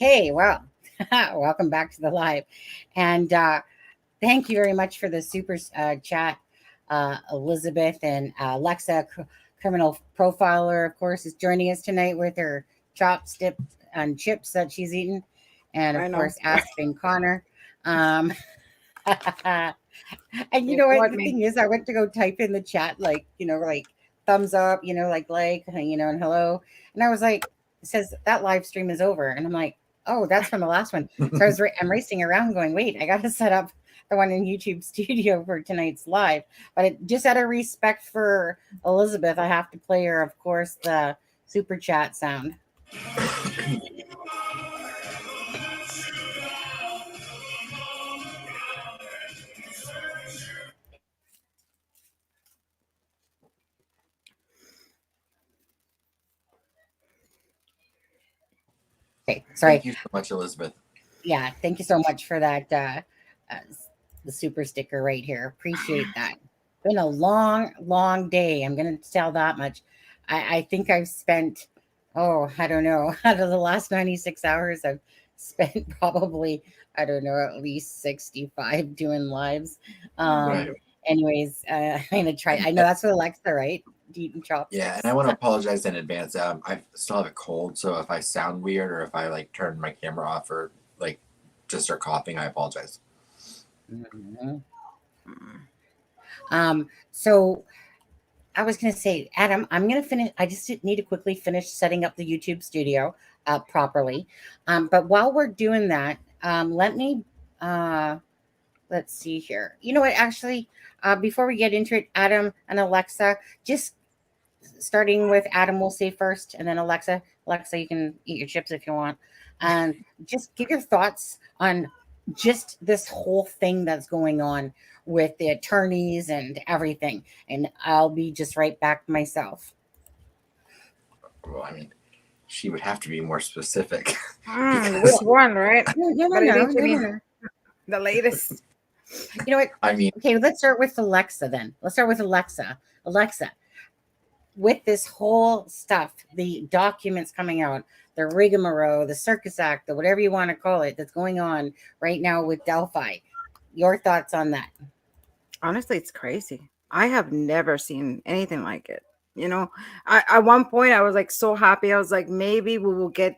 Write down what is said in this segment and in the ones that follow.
Okay, well, welcome back to the live. And thank you very much for the super chat. Elizabeth and Alexa, criminal profiler, of course, is joining us tonight with her chopstick and chips that she's eaten. And, of course, Aspen Connor. And you know what? The thing is, I went to go type in the chat, like thumbs up, like, and hello. And I was like, it says that live stream is over. And I'm like, oh, that's from the last one. So I'm racing around going, wait, I got to set up the one in YouTube studio for tonight's live. But just out of respect for Elizabeth, I have to play her, of course, the super chat sound. Okay, sorry. Thank you so much, Elizabeth. Yeah, thank you so much for that. The super sticker right here. Appreciate that. Been a long day. I'm going to tell that much. I think I've spent, I don't know, out of the last 96 hours, I've spent probably, I don't know, at least 65 doing lives. Right. Anyways, I'm going to try. I know that's with Alexa, right? Eating chopsticks. Yeah, and I want to apologize in advance. I still have a cold, so if I sound weird or if I turn my camera off or just start coughing, I apologize. Mm-hmm. So I was going to say, Adam, I'm going to finish. I just need to quickly finish setting up the YouTube studio properly. But while we're doing that, let me, let's see here. You know what, actually, before we get into it, Adam and Alexa, just starting with Adam, we'll say first, and then Alexa, you can eat your chips if you want. And just give your thoughts on just this whole thing that's going on with the attorneys and everything. And I'll be just right back myself. Well, I mean, she would have to be more specific. Which one, right? No. The latest. You know what? I mean, okay, let's start with Alexa then. Let's start with Alexa. Alexa, with this whole stuff, the documents coming out, the rigmarole, the Circus Act, the whatever you want to call it, that's going on right now with Delphi. Your thoughts on that? Honestly, it's crazy. I have never seen anything like it. At one point I was so happy. I was like, maybe we will get,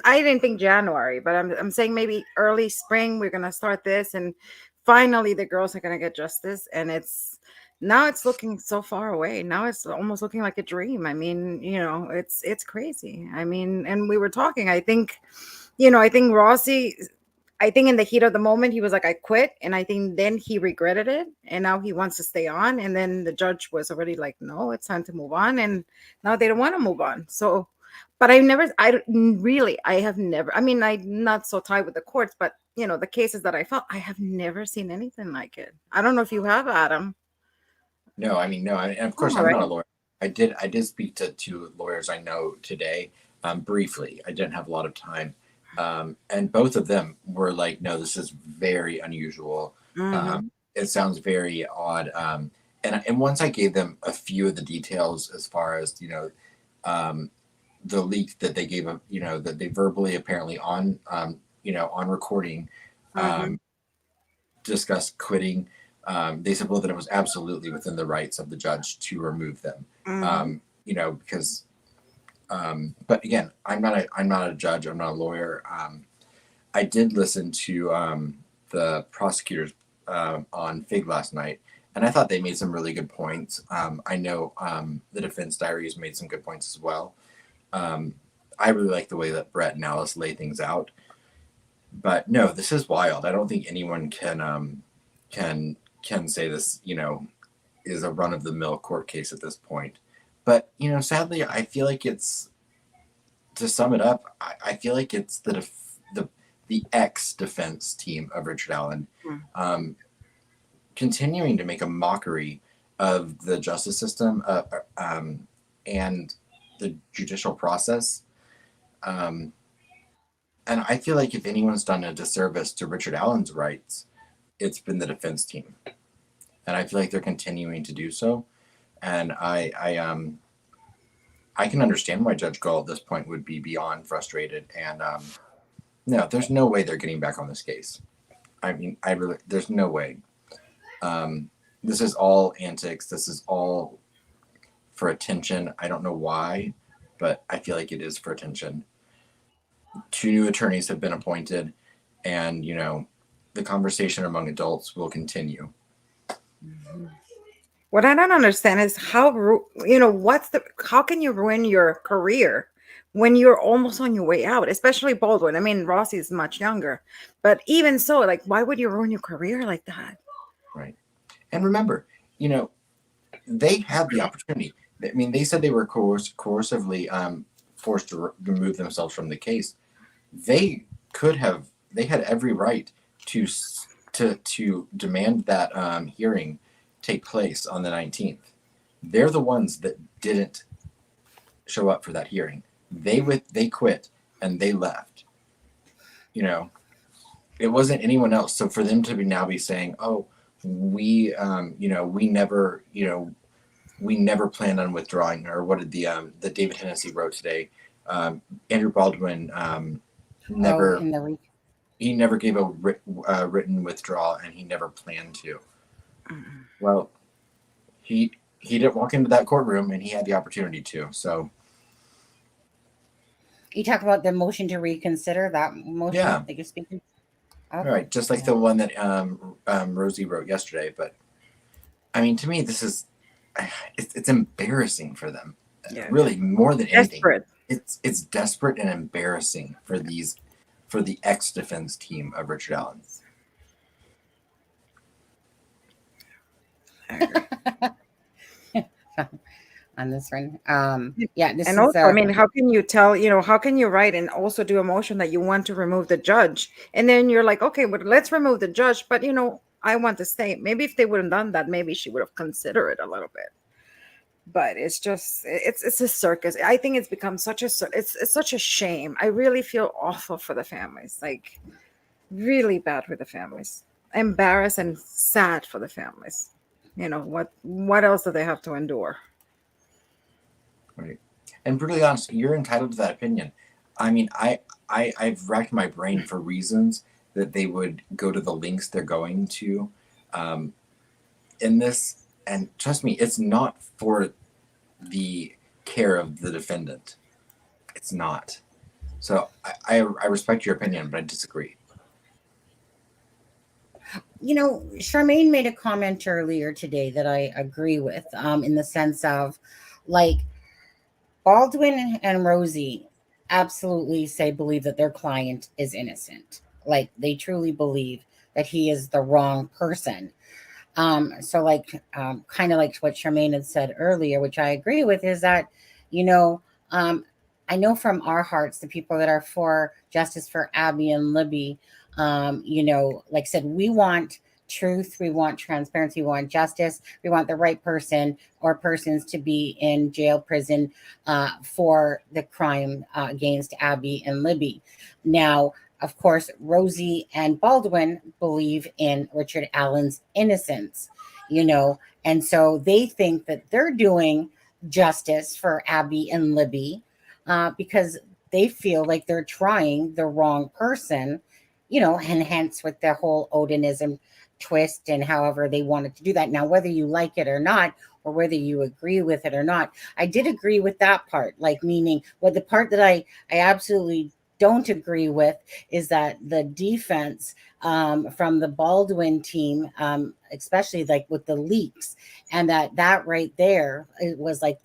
I didn't think January, but I'm saying maybe early spring, we're going to start this. And finally the girls are going to get justice. And now it's looking so far away. Now it's almost looking like a dream. I mean, it's crazy. I mean, and we were talking, I think Rossi, I think in the heat of the moment, he was like, I quit. And I think then he regretted it. And now he wants to stay on. And then the judge was already like, no, it's time to move on. And now they don't want to move on. So, but I'm not so tied with the courts, but the cases that I felt, I have never seen anything like it. I don't know if you have, Adam. No, I mean, no. And of course, I'm not a lawyer. I did speak to two lawyers I know today, briefly. I didn't have a lot of time, and both of them were like, "No, this is very unusual. Mhm. It sounds very odd." And once I gave them a few of the details as far as the leak that they gave, that they verbally apparently on on recording, Mhm. discussed quitting. They said, well, that it was absolutely within the rights of the judge to remove them. Mhm. Because, but again, I'm not a judge. I'm not a lawyer. I did listen to the prosecutors on Fig last night, and I thought they made some really good points. I know the defense diaries made some good points as well. I really like the way that Brett and Alice lay things out. But no, this is wild. I don't think anyone can say this, is a run of the mill court case at this point. But sadly, I feel like it's, to sum it up, I feel like it's the ex defense team of Richard Allen, Mm. continuing to make a mockery of the justice system, and the judicial process. Um, and I feel like if anyone's done a disservice to Richard Allen's rights, it's been the defense team, and I feel like they're continuing to do so. And I can understand why Judge Gull at this point would be beyond frustrated. And no, there's no way they're getting back on this case. I mean, there's no way. This is all antics. This is all for attention. I don't know why, but I feel like it is for attention. 2 new attorneys have been appointed, and the conversation among adults will continue. What I don't understand is how how can you ruin your career when you're almost on your way out, especially Baldwin. I mean, Rossi's much younger, but even so, like, why would you ruin your career like that? Right. And remember, they had the opportunity. I mean, they said they were coercively forced to remove themselves from the case. They had every right to demand that hearing take place on the 19th. They're the ones that didn't show up for that hearing. They quit and they left. It wasn't anyone else. So for them to now be saying, "Oh, we we never planned on withdrawing," or what did the David Hennessy wrote today? Andrew Baldwin never in the he never gave a written withdrawal, and he never planned to. Well, he didn't walk into that courtroom, and he had the opportunity to. So you talk about the motion to reconsider, that motion Yeah. that you're speaking. all right, just like the one that Rosie wrote yesterday. But I mean, to me, this is it's embarrassing for them. Yeah. Really, more than anything, Desperate. it's desperate and embarrassing for the ex-defense team of Richard Allen. I agree. On this one, yeah, this And is also, I mean, how can you tell, how can you write and also do a motion that you want to remove the judge? And then you're like, okay, but let's remove the judge. But, I want to stay. Maybe if they would have done that, maybe she would have considered it a little bit. But it's just, it's a circus. I think it's become it's such a shame. I really feel awful for the families, like really bad for the families, embarrassed and sad for the families. What else do they have to endure? Right. And brutally honest, you're entitled to that opinion. I mean, I've racked my brain for reasons that they would go to the links they're going to in this. And trust me, it's not for the care of the defendant. It's not. So I respect your opinion, but I disagree. Charmaine made a comment earlier today that I agree with, in the sense of, like, Baldwin and Rosie absolutely believe that their client is innocent. Like, they truly believe that he is the wrong person. So, like, kind of like what Charmaine had said earlier, which I agree with, is that, I know from our hearts, the people that are for justice for Abby and Libby, like I said, we want truth, we want transparency, we want justice, we want the right person or persons to be in jail, prison for the crime against Abby and Libby. Now, of course, Rosie and Baldwin believe in Richard Allen's innocence, and so they think that they're doing justice for Abby and Libby because they feel like they're trying the wrong person, and hence with the whole Odinism twist and however they wanted to do that. Now, whether you like it or not, or whether you agree with it or not, I did agree with that part, like meaning what the part that I absolutely don't agree with is that the defense from the Baldwin team, especially like with the leaks, and that right there, it was like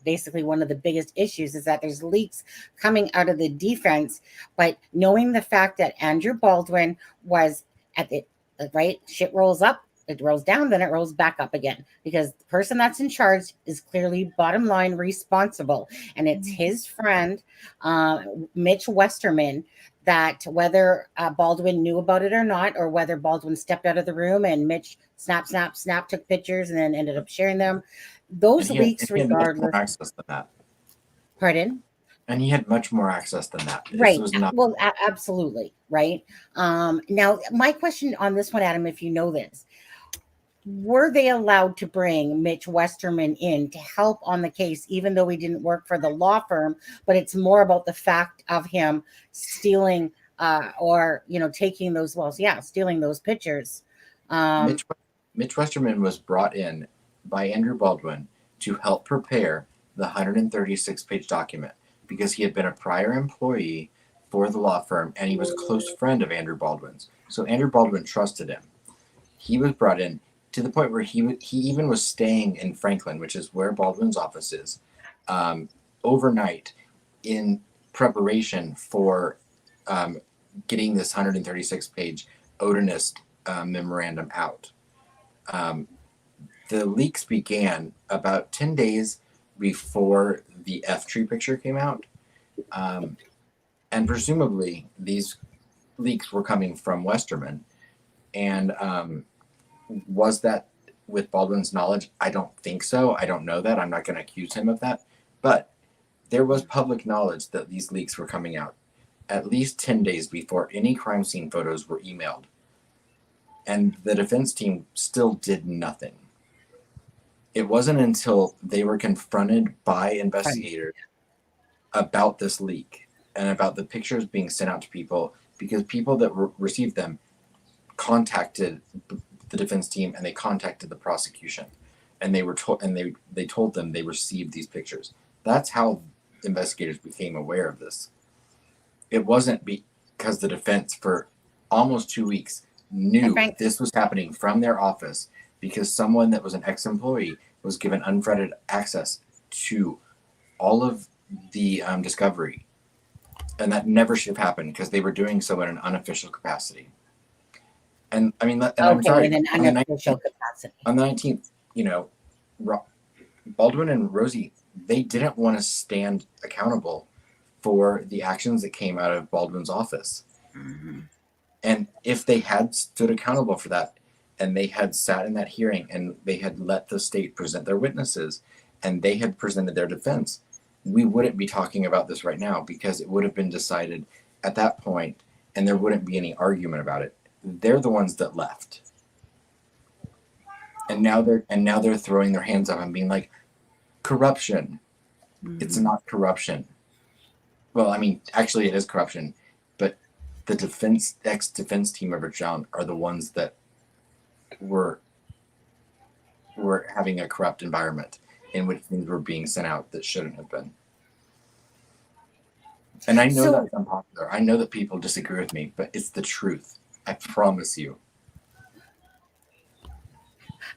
basically one of the biggest issues is that there's leaks coming out of the defense, but knowing the fact that Andrew Baldwin was at the right, shit rolls up, it rolls down, then it rolls back up again, because the person that's in charge is clearly bottom line responsible, and it's his friend Mitch Westerman, that whether Baldwin knew about it or not, or whether Baldwin stepped out of the room and Mitch snap took pictures and then ended up sharing them, those leaks regardless. Access than that. Pardon? And he had much more access than that. Right. Well, absolutely. Right. Now, my question on this one, Adam, if you know this, were they allowed to bring Mitch Westerman in to help on the case, even though he didn't work for the law firm, but it's more about the fact of him stealing or, taking those, stealing those pictures. Mitch Westerman was brought in by Andrew Baldwin to help prepare the 136-page document because he had been a prior employee for the law firm and he was a close friend of Andrew Baldwin's. So Andrew Baldwin trusted him. He was brought in to the point where he even was staying in Franklin, which is where Baldwin's office is, overnight in preparation for getting this 136-page Odinist memorandum out. The leaks began about 10 days before the F tree picture came out. And presumably these leaks were coming from Westerman. And was that with Baldwin's knowledge? I don't think so. I don't know that. I'm not going to accuse him of that. But there was public knowledge that these leaks were coming out at least 10 days before any crime scene photos were emailed. And the defense team still did nothing. It wasn't until they were confronted by investigators about this leak and about the pictures being sent out to people, because people that received them contacted the defense team and they contacted the prosecution, and they were told, and they told them they received these pictures. That's how investigators became aware of this. It wasn't because the defense for almost 2 weeks knew this was happening from their office, because someone that was an ex-employee was given unfettered access to all of the discovery. And that never should have happened because they were doing so in an unofficial capacity. And I mean, I'm sorry, in an unofficial capacity. On the 19th, Baldwin and Rosie, they didn't want to stand accountable for the actions that came out of Baldwin's office. Mm-hmm. And if they had stood accountable for that, and they had sat in that hearing and they had let the state present their witnesses and they had presented their defense, we wouldn't be talking about this right now, because it would have been decided at that point and there wouldn't be any argument about it. They're the ones that left. And now they're throwing their hands up and being like, corruption. Mm-hmm. It's not corruption. Well, I mean, actually it is corruption, but the ex-defense team of Rich Allen are the ones that were having a corrupt environment in which things were being sent out that shouldn't have been. And I know that's unpopular. I know that people disagree with me, but it's the truth. I promise you.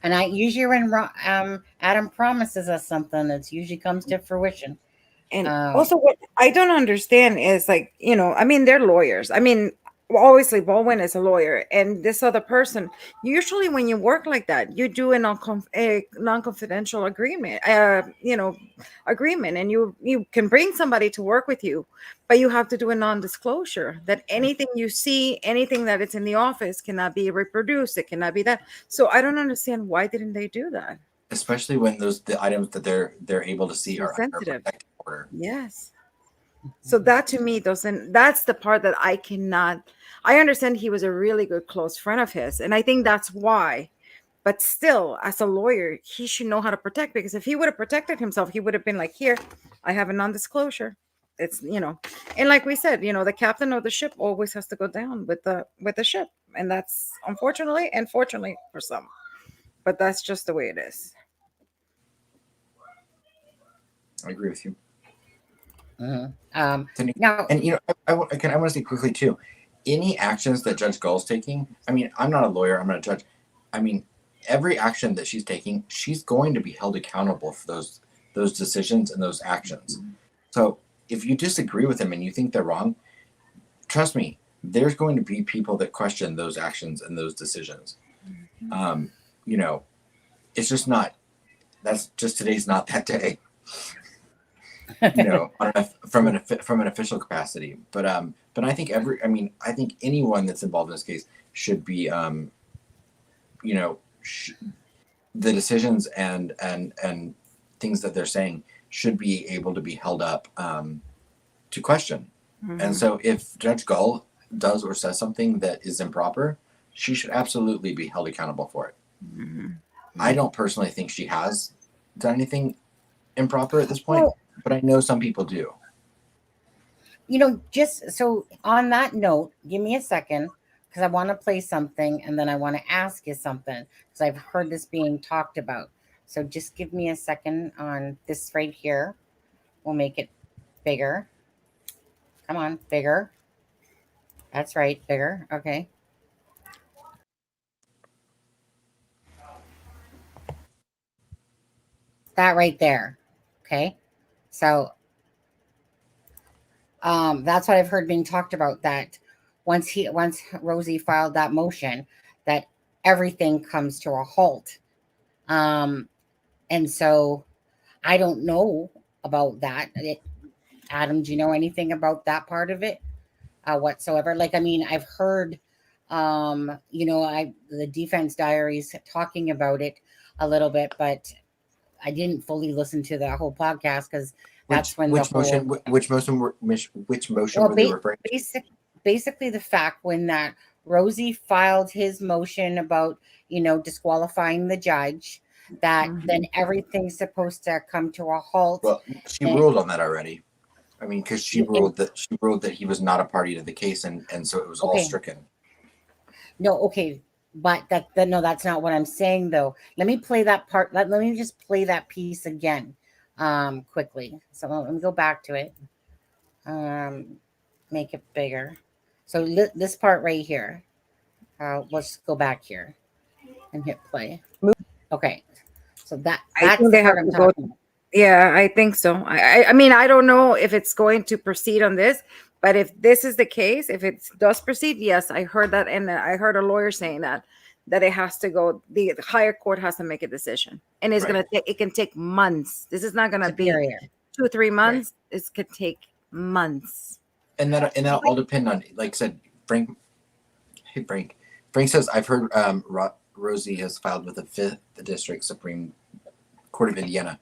And usually when Adam promises us something, it usually comes to fruition. And also what I don't understand is, like, I mean, they're lawyers. I mean, obviously Baldwin is a lawyer, and this other person, usually when you work like that, you do a non-confidential agreement, agreement, and you can bring somebody to work with you, but you have to do a non-disclosure that anything you see, anything that it's in the office cannot be reproduced. It cannot be that. So I don't understand, why didn't they do that? Especially when the items that they're able to see So are under a sensitive. protective order. Yes. So that to me doesn't, that's the part that I cannot. I understand he was a really good close friend of his, and I think that's why. But still, as a lawyer, he should know how to protect, because if he would have protected himself, he would have been like, here, I have a non-disclosure. It's, and like we said, the captain of the ship always has to go down with the ship. And that's unfortunately and fortunately for some. But that's just the way it is. I agree with you. Now, And I want to say quickly too, any actions that Judge Gull's taking, I mean, I'm not a lawyer, I'm not a judge. I mean, every action that she's taking, she's going to be held accountable for those decisions and those actions. So if you disagree with them and you think they're wrong, trust me, there's going to be people that question those actions and those decisions. It's just not. That's just, today's not that day. From an official capacity, but I think I think anyone that's involved in this case should be, the decisions and things that they're saying should be able to be held up to question. Mm-hmm. And so if Judge Gull does or says something that is improper, she should absolutely be held accountable for it. Mm-hmm. I don't personally think she has done anything improper at this point. Well, but I know some people do. Just so on that note, give me a second, because I want to play something and then I want to ask you something, because I've heard this being talked about. So just give me a second on this right here. We'll make it bigger. Come on, bigger. That's right, bigger. Okay. That right there. Okay. So that's what I've heard being talked about, that once Rosie filed that motion, that everything comes to a halt. And so I don't know about that. Adam, do you know anything about that part of it whatsoever? Like, I mean, I've heard, the defense diaries talking about it a little bit, but I didn't fully listen to the whole podcast, because that's which motion were they referring to? Basically the fact when that Rosie filed his motion about, disqualifying the judge, that then everything's supposed to come to a halt. Well, she ruled on that already. I mean, because she ruled that he was not a party to the case, and so it was all stricken. No, okay. But no, that's not what I'm saying, though. Let me play that part. Let me just play that piece again quickly. So let me go back to it. Make it bigger. So this part right here. Let's go back here and hit play. Okay. So that's the part I'm talking about. Yeah, I think so. I mean, I don't know if it's going to proceed on this, but if this is the case, if it does proceed, yes, I heard that, and I heard a lawyer saying that it has to go. The higher court has to make a decision, and it's gonna take. It can take months. This is not gonna be 2-3 months. Right. It could take months. And that'll all depend on, like I said, Frank. Hey, Frank. Frank says, I've heard Rosie has filed with the 5th District Supreme Court of Indiana.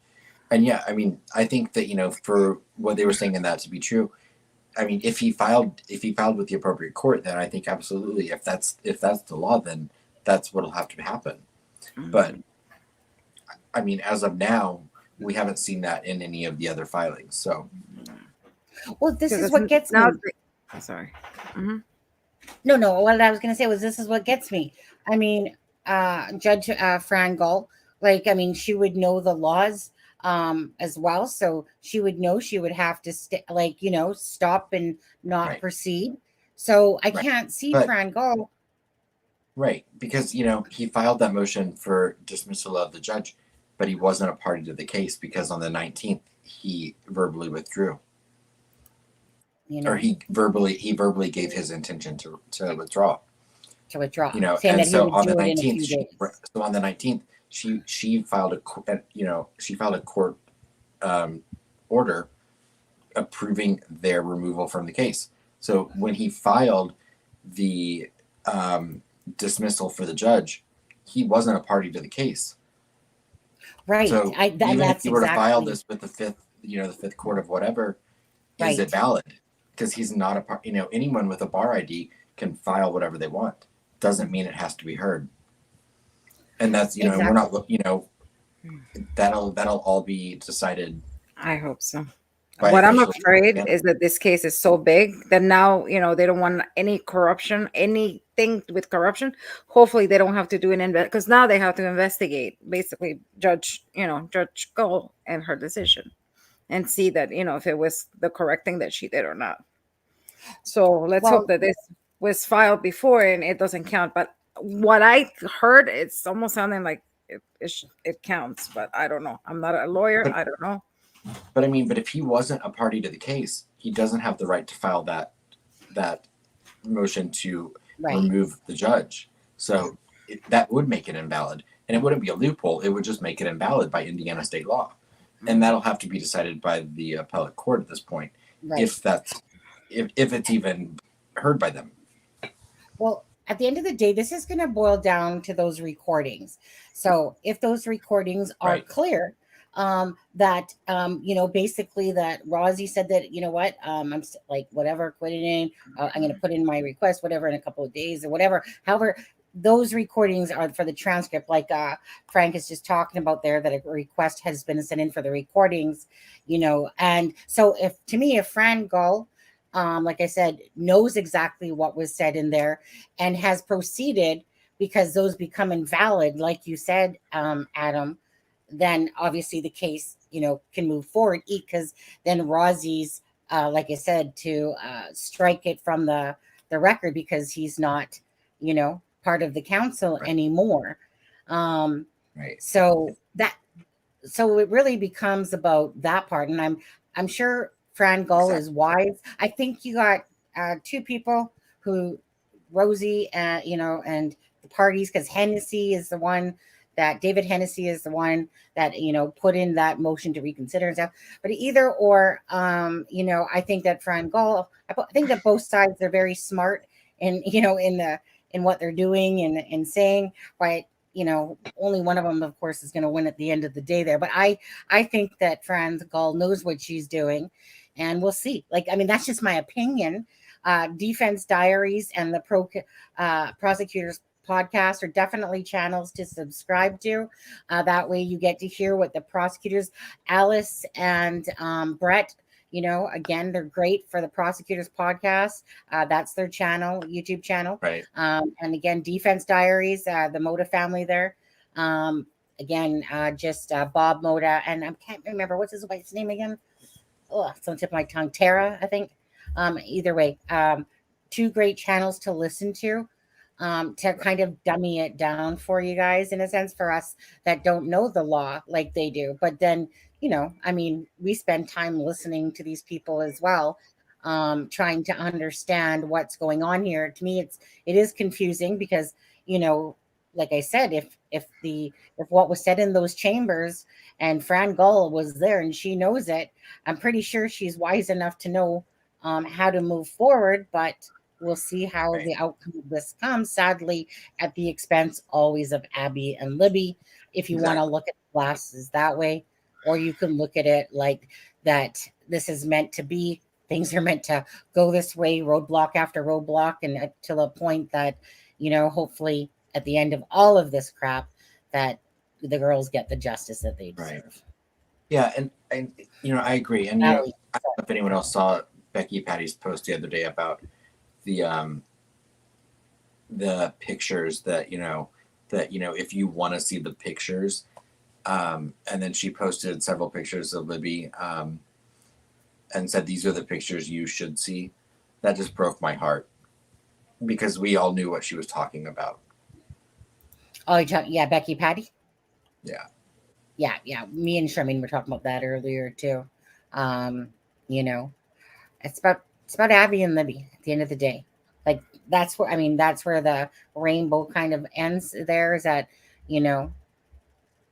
And yeah, I mean, I think that, for what they were saying in that to be true, I mean, if he filed with the appropriate court, then I think absolutely, if that's the law, then that's what'll have to happen. Mm-hmm. But I mean, as of now, we haven't seen that in any of the other filings. So, well, this is what gets me. Sorry. Mm-hmm. No. What I was going to say was, this is what gets me. I mean, Judge Fran Gull, like, I mean, she would know the laws as well, so she would know she would have to stop and not proceed. So I can't see Fran Gull. Right, because he filed that motion for dismissal of the judge, but he wasn't a party to the case, because on the 19th he verbally withdrew. or he verbally gave his intention to withdraw. To withdraw, You know, saying and that he so would on the do it in a 19th, few days. so on the 19th, she filed a court order approving their removal from the case. So when he filed the dismissal for the judge, he wasn't a party to the case. Right. So even if That's you were to file exactly this with the fifth court of whatever, is right. it valid? Because he's not a part. You know, anyone with a bar ID can file whatever they want. Doesn't mean it has to be heard. And that's, you know, Exactly. we're not, you know, that'll all be decided. I hope so. by What I'm officials. afraid Yeah. is that this case is so big that now, you know, they don't want any corruption, anything with corruption. Hopefully they don't have to do an because now they have to investigate basically Judge Gull and her decision and see that, you know, if it was the correct thing that she did or not. So let's Well, hope that this was filed before and it doesn't count. But what I heard, it's almost sounding like it counts, but I don't know. I'm not a lawyer. But- I don't know. But I mean, but if he wasn't a party to the case, he doesn't have the right to file that motion to right. remove the judge. So that would make it invalid, and it wouldn't be a loophole. It would just make it invalid by Indiana state law, and that'll have to be decided by the appellate court at this point, Right. if it's even heard by them. Well, at the end of the day, this is going to boil down to those recordings. So if those recordings are Right. clear, that you know, basically that Rosie said that, you know what, I'm like, whatever, quit it in, I'm going to put in my request, whatever, in a couple of days or whatever. However, those recordings are for the transcript, like Frank is just talking about there, that a request has been sent in for the recordings, you know. And so if Fran Gull, like I said, knows exactly what was said in there and has proceeded, because those become invalid, like you said, Adam, then obviously the case, you know, can move forward, because then Rosie's, like I said, to strike it from the record, because he's not, you know, part of the council Right. anymore. Right. So it really becomes about that part, and I'm sure Fran Gull is wise. I think you got two people who, Rosie, you know, and the parties, because Hennessy is the one that David Hennessy is the one that, you know, put in that motion to reconsider and stuff. But either or, you know, I think that Fran Gull, I think that both sides are very smart, and you know, in what they're doing and saying, but you know, only one of them, of course, is going to win at the end of the day there. But I think that Fran Gull knows what she's doing, and we'll see. Like, I mean, that's just my opinion. Defense Diaries and the Prosecutors Podcast are definitely channels to subscribe to. That way you get to hear what the prosecutors, Alice and Brett, you know, again, they're great for the Prosecutors Podcast. That's their channel, YouTube channel. Right. And again, Defense Diaries, the Moda family there. Again, just Bob Moda, and I can't remember what's his wife's name again. Oh, it's on the tip of my tongue. Tara, I think. Either way, two great channels to listen to kind of dummy it down for you guys, in a sense, for us that don't know the law like they do. But then, you know, I mean, we spend time listening to these people as well, trying to understand what's going on here. To me, it is confusing, because, you know, like I said, if what was said in those chambers, and Fran Gull was there and she knows it, I'm pretty sure she's wise enough to know how to move forward. But we'll see how the outcome of this comes, sadly, at the expense always of Abby and Libby, if you want to look at the glasses that way. Or you can look at it like that this is meant to be. Things are meant to go this way, roadblock after roadblock, and till a point that, you know, hopefully at the end of all of this crap, that the girls get the justice that they deserve. Right. Yeah, and you know, I agree. And you know, I don't know if anyone else saw Becky Patty's post the other day about the pictures that you know, if you want to see the pictures, and then she posted several pictures of Libby, and said these are the pictures you should see. That just broke my heart, because we all knew what she was talking about. Oh, yeah, Becky Patty. Yeah. Yeah. Me and Charmaine were talking about that earlier too. You know, it's about It's about Abby and Libby at the end of the day. Like that's where, I mean, that's where the rainbow kind of ends there, is that, you know,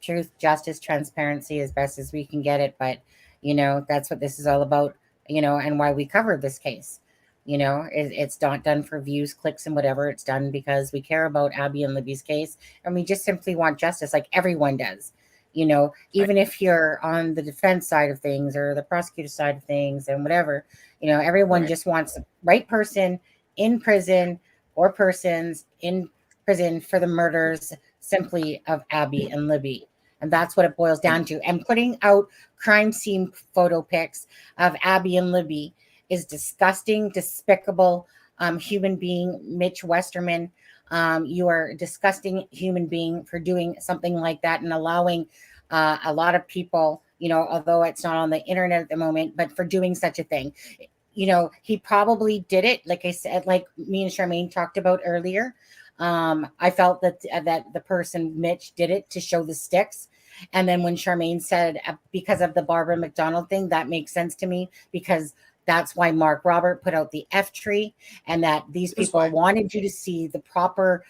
truth, justice, transparency as best as we can get it. But, you know, that's what this is all about, you know, and why we covered this case. You know, it's not done for views, clicks, and whatever. It's done because we care about Abby and Libby's case, and we just simply want justice, like everyone does. You know, even if you're on the defense side of things or the prosecutor side of things and whatever, you know, everyone Right. just wants the right person in prison, or persons in prison for the murders simply of Abby and Libby. And that's what it boils down to. And putting out crime scene photo pics of Abby and Libby is disgusting, despicable human being, Mitch Westerman. You are a disgusting human being for doing something like that and allowing a lot of people, you know, although it's not on the internet at the moment, but for doing such a thing. You know, he probably did it, like I said, like me and Charmaine talked about earlier. I felt that the person Mitch did it to show the sticks. And then when Charmaine said because of the Barbara McDonald thing, that makes sense to me, because that's why Mark Robert put out the F tree, and that these people wanted you to see the proper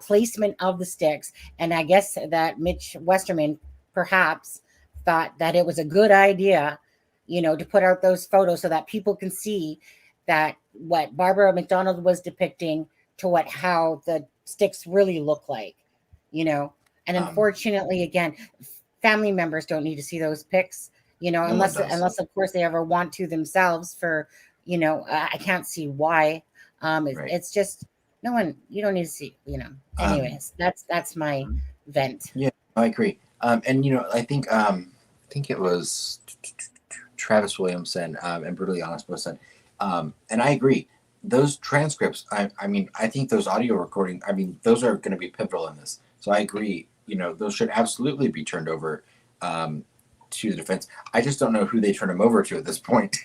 placement of the sticks. And I guess that Mitch Westerman perhaps thought that it was a good idea, you know, to put out those photos so that people can see that what Barbara McDonald was depicting to what how the sticks really look like, you know. And unfortunately, again, family members don't need to see those pics, you know, No one unless does. unless of course they ever want to themselves for, you know, I can't see why. Right. It's just no one, you don't need to see, you know. Anyways, that's my vent. Yeah, I agree. And you know, I think it was Travis Williamson and Brutally Honest both said, and I agree. Those transcripts, I mean, I think those audio recordings, I mean, those are going to be pivotal in this. So I agree. You know, those should absolutely be turned over to the defense. I just don't know who they turn them over to at this point.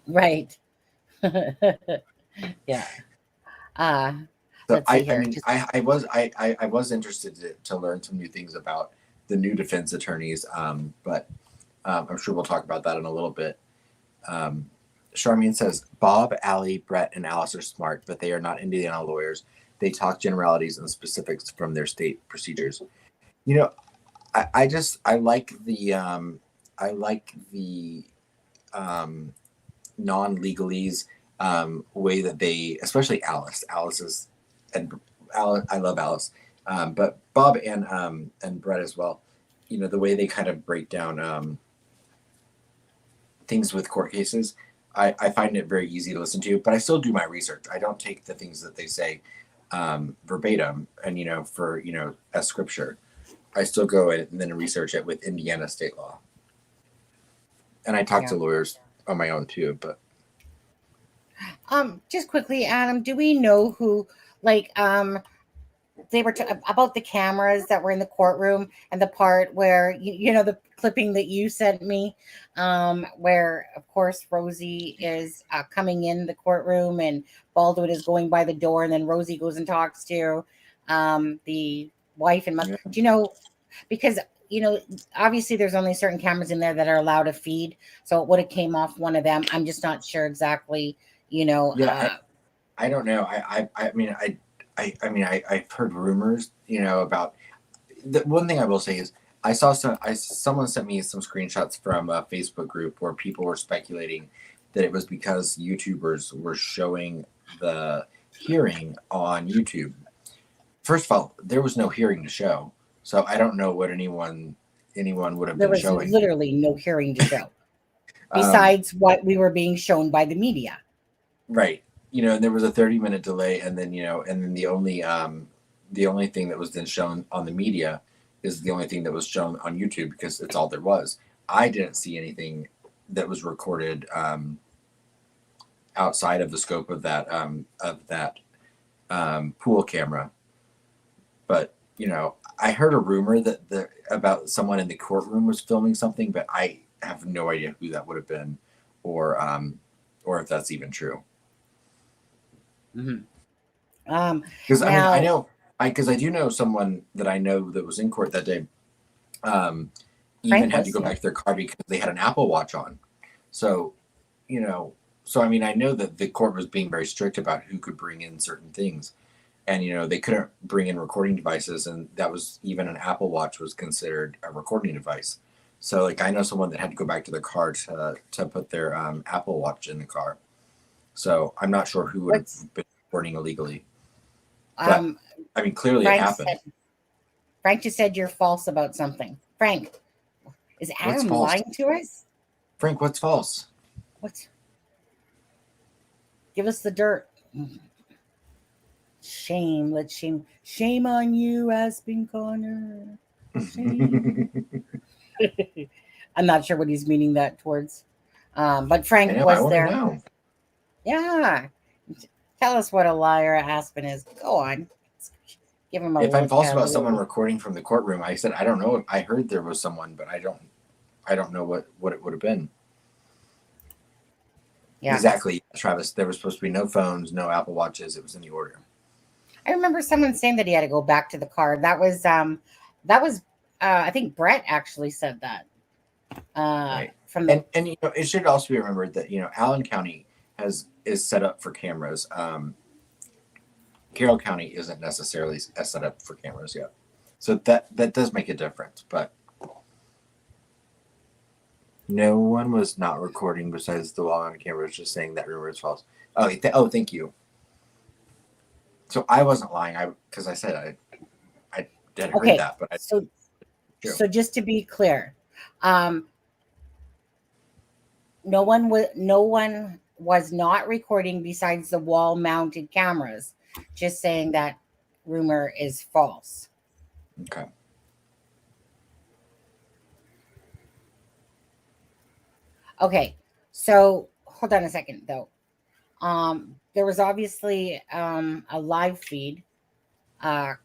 Right. Yeah. So Let's see here. I mean, I was interested to learn some new things about the new defense attorneys, but I'm sure we'll talk about that in a little bit. Charmaine says, Bob, Allie, Brett, and Alice are smart, but they are not Indiana lawyers. They talk generalities and specifics from their state procedures. You know, I like the non-legalese way that they, especially Alice. And Alice, I love Alice, but Bob and Brett as well. You know, the way they kind of break down things with court cases. I find it very easy to listen to, but I still do my research. I don't take the things that they say verbatim and, you know, for, you know, as scripture. I still go and then research it with Indiana state law. And I talk to lawyers on my own too, but. Just quickly, Adam, do we know who, like, they were about the cameras that were in the courtroom and the part where you know the clipping that you sent me, where of course Rosie is coming in the courtroom and Baldwin is going by the door, and then Rosie goes and talks to the wife and mother. Do you know? Because you know, obviously there's only certain cameras in there that are allowed to feed, so it would have came off one of them. I'm just not sure exactly. You know. Yeah, I don't know. I mean, I've heard rumors, you know, about the one thing I will say is someone sent me some screenshots from a Facebook group where people were speculating that it was because YouTubers were showing the hearing on YouTube. First of all, there was no hearing to show, so I don't know what anyone would have been showing. There was literally no hearing to show, besides what we were being shown by the media. Right. You know, there was a 30-minute delay, and then, you know, and then the only thing that was then shown on the media is the only thing that was shown on YouTube, because it's all there was. I didn't see anything that was recorded outside of the scope of that pool camera. But, you know, I heard a rumor that about someone in the courtroom was filming something, but I have no idea who that would have been, or if that's even true. Mm-hmm. Because I mean, I do know someone that I know that was in court that day. Even had to go back to their car because they had an Apple Watch on. So, you know, so I mean, I know that the court was being very strict about who could bring in certain things, and they couldn't bring in recording devices, and that was even an Apple Watch was considered a recording device. So like I know someone that had to go back to their car to put their Apple Watch in the car. So I'm not sure who would have been recording illegally. But I mean, clearly it happened. Frank just said you're false about something. Frank, is Adam lying to us? Frank, what's false? What? Give us the dirt. Shame. Let's shame. Shame on you, Aspen Connor. Shame. I'm not sure what he's meaning that towards. But Frank was there. Know. Yeah. Tell us what a liar Aspen is. Go on. Give him a If I'm false about someone recording from the courtroom, I said I don't know. I heard there was someone, but I don't know what it would have been. Yeah. Exactly, Travis. There was supposed to be no phones, no Apple Watches. It was in the order. I remember someone saying that he had to go back to the car. That was I think Brett actually said that. Right. And it should also be remembered that Allen County is set up for cameras. Carroll County isn't necessarily set up for cameras yet, so that does make a difference. But no one was not recording besides the wall on camera. Just saying that rumor is false. Oh, thank you. So I wasn't lying. Because I said I didn't heard that. But so just to be clear, no one was not recording besides the wall-mounted cameras. Just saying that rumor is false. Okay. Okay. So hold on a second, though. There was obviously a live feed going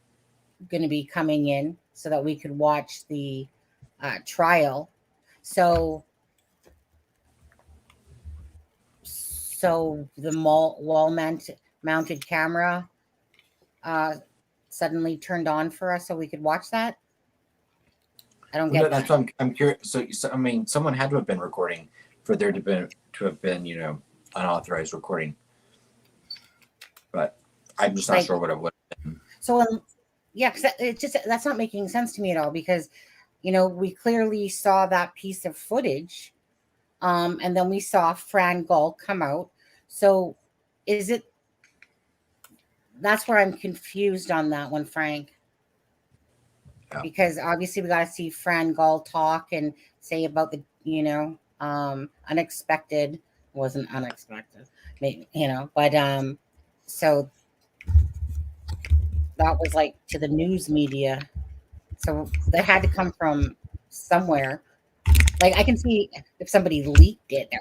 to be coming in so that we could watch the trial. So the wall-mounted camera suddenly turned on for us so we could watch that. I don't get that. That's what I'm curious. So I mean, someone had to have been recording for there to have been unauthorized recording. But I'm just not sure what it would have been. So yeah, because that's not making sense to me at all, because we clearly saw that piece of footage, and then we saw Fran Gull come out. So is it? That's where I'm confused on that one, Frank. Yeah. Because obviously we got to see Fran Gull talk and say about the unexpected. Wasn't unexpected, maybe, but so that was like to the news media. So that had to come from somewhere. Like I can see if somebody leaked it.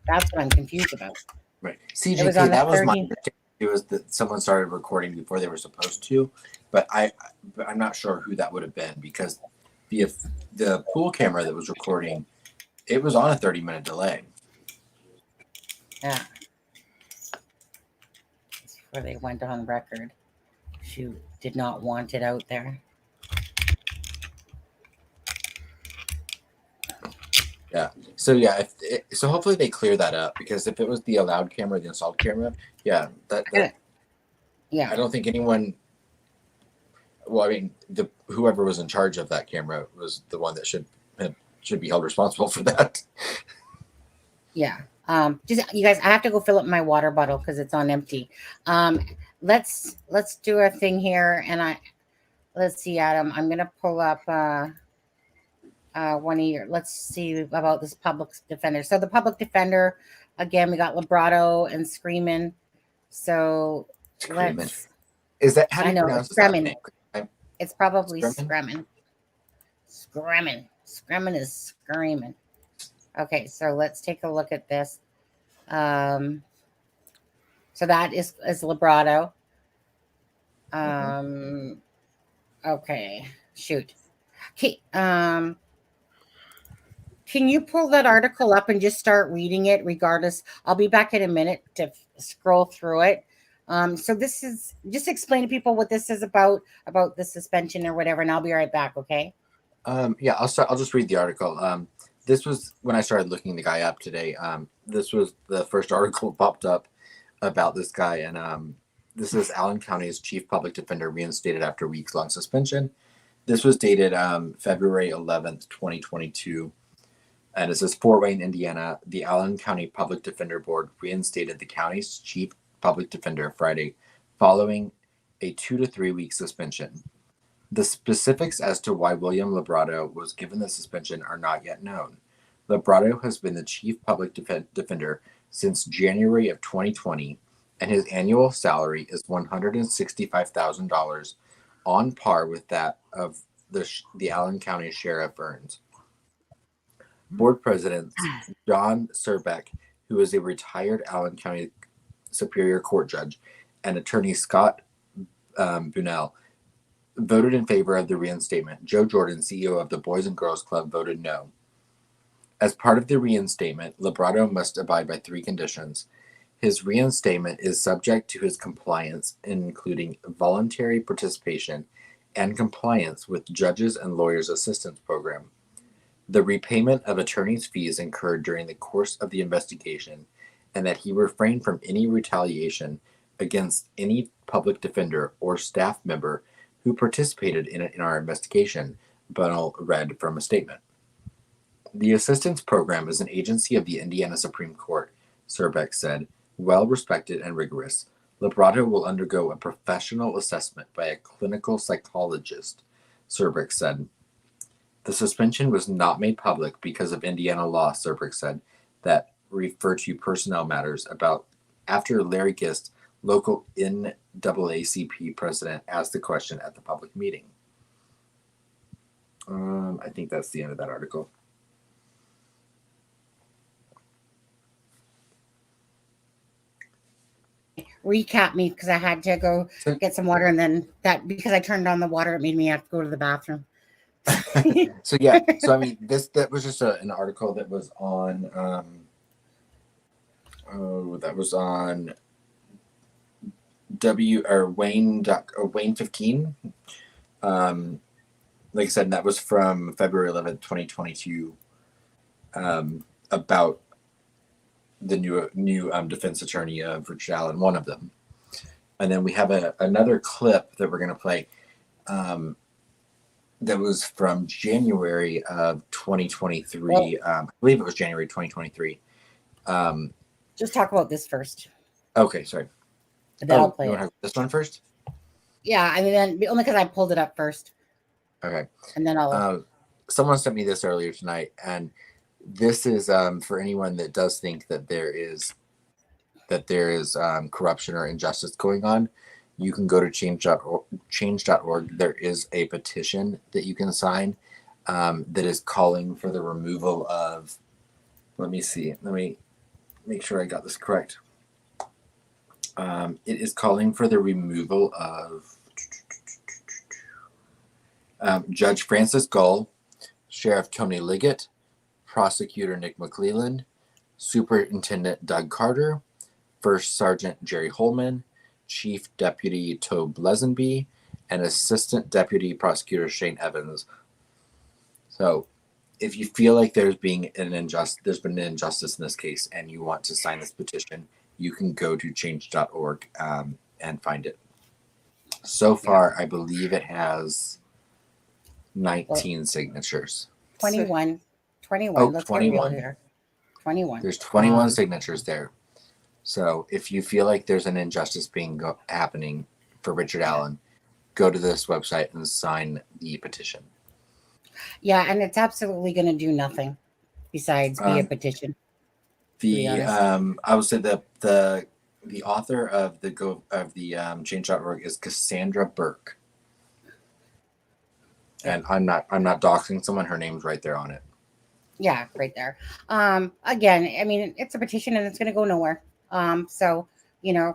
That's what I'm confused about. Right. CJK, that was my understanding. It was that someone started recording before they were supposed to, but I'm not sure who that would have been, because the pool camera that was recording, it was on a 30-minute delay. Yeah. That's where they went on record. She did not want it out there. Yeah. So yeah, so hopefully they clear that up, because if it was the allowed camera, the installed camera, yeah, I don't think anyone. Well, I mean, whoever was in charge of that camera was the one that should be held responsible for that. Yeah. Just you guys, I have to go fill up my water bottle because it's on empty. Let's do a thing here, and let's see, Adam. I'm gonna pull up one of your. Let's see about this public defender. So the public defender, again, we got Librato and Screamin'. So is that how do you pronounce Screamin'? It's probably Screamin'. Screamin' is screaming. Okay, so let's take a look at this. So that is Librato. Okay, shoot. Okay, can you pull that article up and just start reading it regardless? I'll be back in a minute to scroll through it. So this is, just explain to people what this is about the suspension or whatever, and I'll be right back, okay? Yeah, I'll start. I'll just read the article. this was when I started looking the guy up today. This was the first article popped up about this guy, and this is Allen County's chief public defender reinstated after weeks-long suspension. This was dated February 11th, 2022. And it says, Fort Wayne, Indiana, the Allen County Public Defender Board reinstated the county's chief public defender Friday following a 2 to 3 week suspension. The specifics as to why William Librado was given the suspension are not yet known. Librado has been the chief public defender since January of 2020, and his annual salary is $165,000, on par with that of the Allen County Sheriff earns. Board President John Surbeck, who is a retired Allen County Superior Court judge, and attorney Scott Bunnell voted in favor of the reinstatement. Joe Jordan, CEO of the Boys and Girls Club, voted no. As part of the reinstatement, Librado must abide by 3 conditions. His reinstatement is subject to his compliance, including voluntary participation and compliance with Judges and Lawyers Assistance Program, the repayment of attorney's fees incurred during the course of the investigation, and that he refrain from any retaliation against any public defender or staff member who participated in our investigation, Bunnell read from a statement. The Assistance Program is an agency of the Indiana Supreme Court, Surbeck said, well respected and rigorous. Librado will undergo a professional assessment by a clinical psychologist, Surbeck said. The suspension was not made public because of Indiana law, Surbeck said, that refer to personnel matters about after Larry Gist, local NAACP president, asked the question at the public meeting. I think that's the end of that article. Recap me, because I had to go get some water, and then because I turned on the water, it made me have to go to the bathroom. So I mean, that was just an article that was on Wayne 15. Like I said, that was from February 11th, 2022, about the new defense attorney of Richard Allen, one of them. And then we have another clip that we're going to play that was from January of 2023. I believe it was January 2023. Just talk about this first. Okay, sorry. Then I'll play this one first? Yeah, I mean, then, only because I pulled it up first. Okay. And then I'll... someone sent me this earlier tonight, and this is for anyone that does think that there is corruption or injustice going on. You can go to change.org. There is a petition that you can sign that is calling for the removal of, let me make sure I got this correct. It is calling for the removal of Judge Francis Gull, Sheriff Tony Liggett, Prosecutor Nick McClelland, Superintendent Doug Carter, First Sergeant Jerry Holman, Chief Deputy Tobe Lesenby, and Assistant Deputy Prosecutor Shane Evans. So if you feel like there's been an injustice in this case and you want to sign this petition, you can go to change.org and find it. So far, I believe it has 19 signatures. 21. Oh, Let's 21. get real here. 21. There's 21 signatures there. So if you feel like there's an injustice happening for Richard Allen, go to this website and sign the petition. Yeah, and it's absolutely going to do nothing besides be a petition. I would say the author of the change.org is Cassandra Burke. And I'm not doxing someone. Her name's right there on it. Yeah, right there. Again, I mean, it's a petition and it's going to go nowhere. So,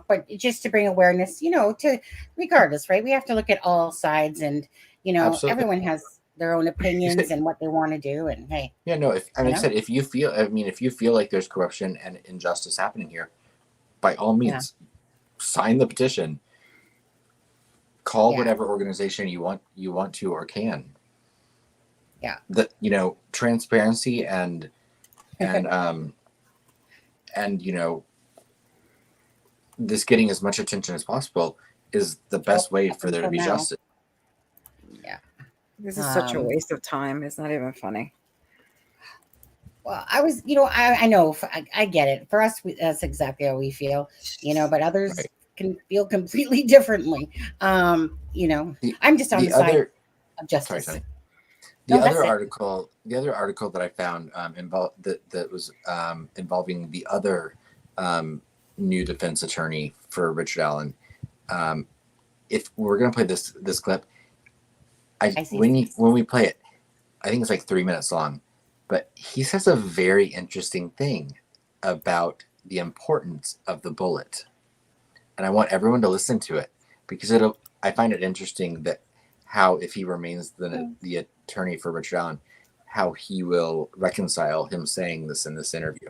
but just to bring awareness, to regardless, right? We have to look at all sides, and, Absolutely. Everyone has their own opinions and what they want to do. And hey, yeah, no, if you feel like there's corruption and injustice happening here, by all means, sign the petition. Call whatever organization you want to or can. the transparency and this getting as much attention as possible is the best way for there to be justice. Yeah. This is such a waste of time. It's not even funny. Well, I was, I know, I get it. For us, that's exactly how we feel, but others can feel completely differently. I'm just on the side of justice. Sorry. The other article that I found that was involving the other new defense attorney for Richard Allen. If we're gonna play this clip, when we play it, I think it's like 3 minutes long, but he says a very interesting thing about the importance of the bullet, and I want everyone to listen to it because I find it interesting that how if he remains the attorney for Richard Allen, how he will reconcile him saying this in this interview.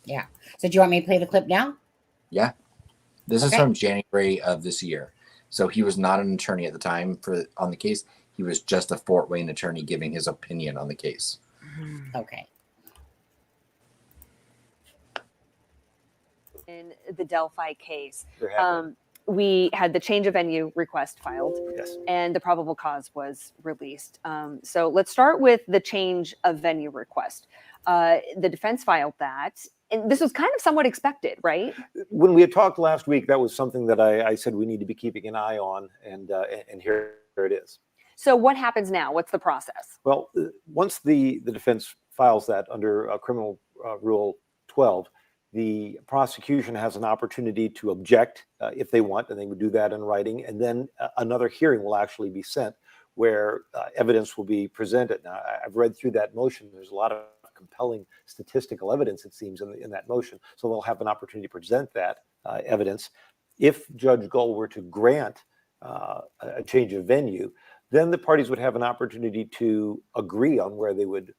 Yeah. So do you want me to play the clip now? Yeah. This is from January of this year. So he was not an attorney at the time on the case. He was just a Fort Wayne attorney giving his opinion on the case. Okay. In the Delphi case, we had the change of venue request filed, and the probable cause was released. So let's start with the change of venue request. The defense filed that, and this was kind of somewhat expected, right? When we had talked last week, that was something that I said we need to be keeping an eye on, and here it is. So what happens now? What's the process? Well, once the defense files that under Criminal Rule 12, the prosecution has an opportunity to object if they want, and they would do that in writing, and then another hearing will actually be sent where evidence will be presented. Now, I've read through that motion. There's a lot of compelling statistical evidence, it seems, in that motion. So they'll have an opportunity to present that evidence. If Judge Gull were to grant a change of venue, then the parties would have an opportunity to agree on where they would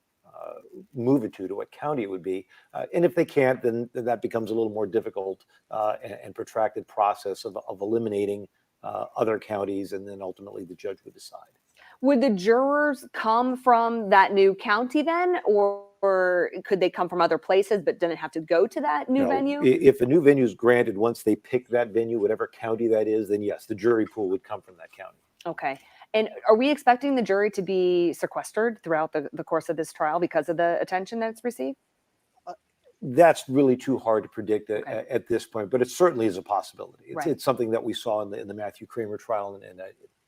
move it to what county it would be. And if they can't, then that becomes a little more difficult and protracted process of eliminating other counties, and then ultimately the judge would decide. Would the jurors come from that new county then, or could they come from other places but didn't have to go to that new venue? If a new venue is granted, once they pick that venue, whatever county that is, then yes, the jury pool would come from that county. Okay. And are we expecting the jury to be sequestered throughout the course of this trial because of the attention that it's received? That's really too hard to predict at this point, but it certainly is a possibility. It's something that we saw in the Matthew Kramer trial, and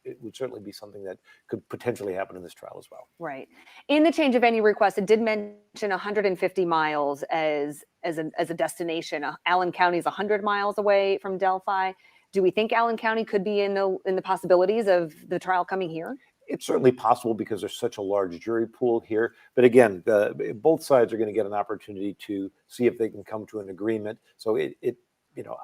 it would certainly be something that could potentially happen in this trial as well. Right. In the change of venue request, it did mention 150 miles as a destination. Allen County is 100 miles away from Delphi. Do we think Allen County could be in the possibilities of the trial coming here? It's certainly possible because there's such a large jury pool here. But again, both sides are going to get an opportunity to see if they can come to an agreement. So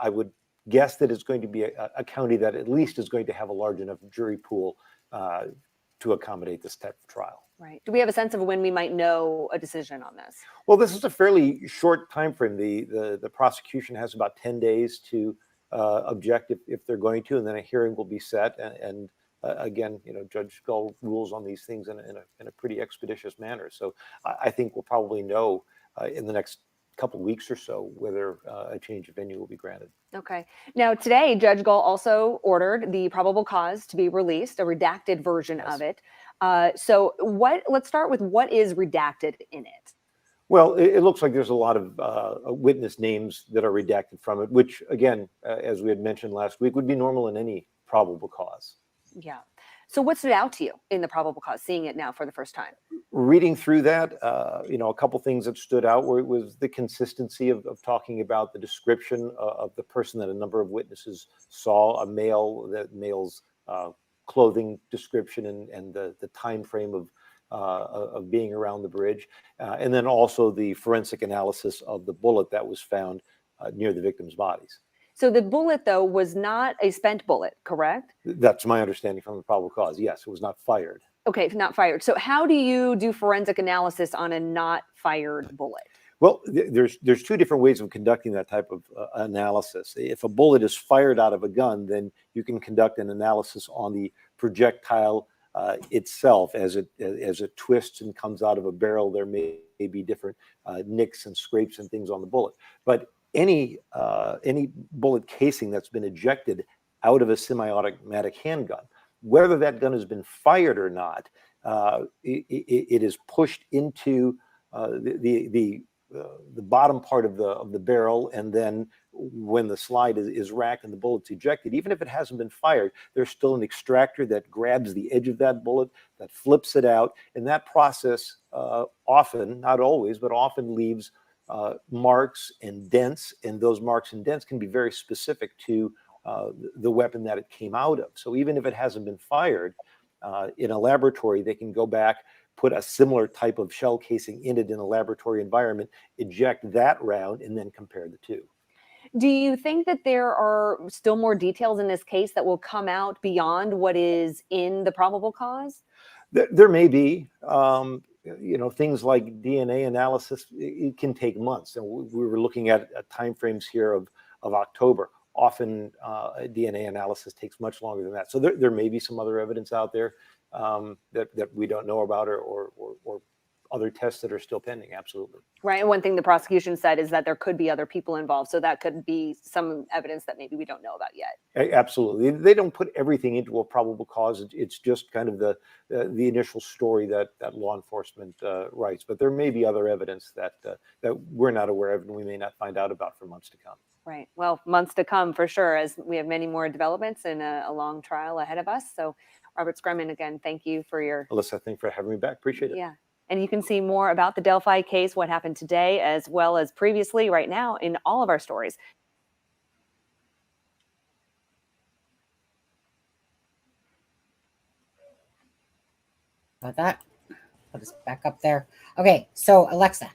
I would guess that it's going to be a county that at least is going to have a large enough jury pool to accommodate this type of trial. Right. Do we have a sense of when we might know a decision on this? Well, this is a fairly short time frame. The prosecution has about 10 days to object if they're going to, and then a hearing will be set. And again, Judge Gull rules on these things in a pretty expeditious manner. So I think we'll probably know in the next couple of weeks or so whether a change of venue will be granted. Okay. Now today, Judge Gull also ordered the probable cause to be released, a redacted version of it. So let's start with what is redacted in it. Well, it looks like there's a lot of witness names that are redacted from it, which, again, as we had mentioned last week, would be normal in any probable cause. Yeah. So what stood out to you in the probable cause, seeing it now for the first time? Reading through that, a couple things that stood out was the consistency of talking about the description of the person that a number of witnesses saw, that male's clothing description and the time frame of being around the bridge, and then also the forensic analysis of the bullet that was found near the victim's bodies. So the bullet, though, was not a spent bullet, correct? That's my understanding from the probable cause. Yes, it was not fired. Okay, not fired. So how do you do forensic analysis on a not fired bullet? Well, there's two different ways of conducting that type of analysis. If a bullet is fired out of a gun, then you can conduct an analysis on the projectile itself, as it twists and comes out of a barrel, there may be different nicks and scrapes and things on the bullet. But any bullet casing that's been ejected out of a semi-automatic handgun, whether that gun has been fired or not, it is pushed into the bottom part of the barrel, and then when the slide is racked and the bullet's ejected, even if it hasn't been fired, there's still an extractor that grabs the edge of that bullet, that flips it out, and that process often, not always, but often leaves marks and dents, and those marks and dents can be very specific to the weapon that it came out of. So even if it hasn't been fired, in a laboratory, they can go back, put a similar type of shell casing in it in a laboratory environment, eject that round, and then compare the two. Do you think that there are still more details in this case that will come out beyond what is in the probable cause? There may be, things like DNA analysis. It can take months, and we were looking at timeframes here of October. Often DNA analysis takes much longer than that. So there may be some other evidence out there that we don't know about, or other tests that are still pending. Absolutely. Right. And one thing the prosecution said is that there could be other people involved. So that could be some evidence that maybe we don't know about yet. Absolutely. They don't put everything into a probable cause. It's just kind of the initial story that law enforcement writes. But there may be other evidence that we're not aware of and we may not find out about for months to come. Right. Well, months to come for sure, as we have many more developments and a long trial ahead of us. So Robert Scrumman, again, thank you for your... Alyssa, thank you for having me back. Appreciate it. Yeah. And you can see more about the Delphi case, what happened today, as well as previously right now in all of our stories. Got that? I'll just back up there. Okay, so Alexa,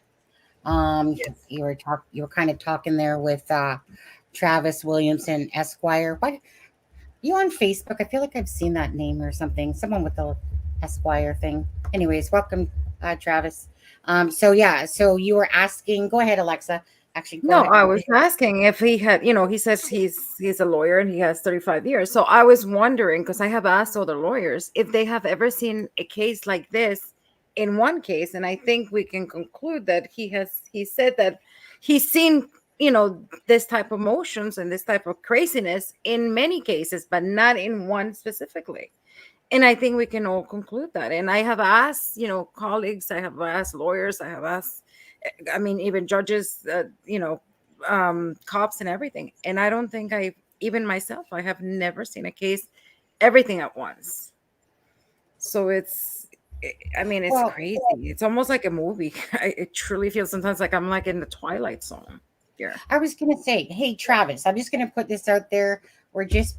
you were kind of talking there with Travis Williamson Esquire. What? You on Facebook? I feel like I've seen that name or something. Someone with the Esquire thing. Anyways, welcome, Travis. So you were asking. Go ahead, Alexa. Actually, no, I was asking if he had, he says he's a lawyer and he has 35 years. So I was wondering, because I have asked other lawyers if they have ever seen a case like this in one case. And I think we can conclude that he said that he's seen, this type of motions and this type of craziness in many cases, but not in one specifically. And I think we can all conclude that. And I have asked, colleagues, I have asked lawyers, I have asked, even judges, cops and everything. And I don't think even myself, I have never seen a case, everything at once. So it's crazy. It's almost like a movie. It truly feels sometimes like I'm like in the Twilight Zone. Yeah. I was going to say, hey, Travis, I'm just going to put this out there. We're just,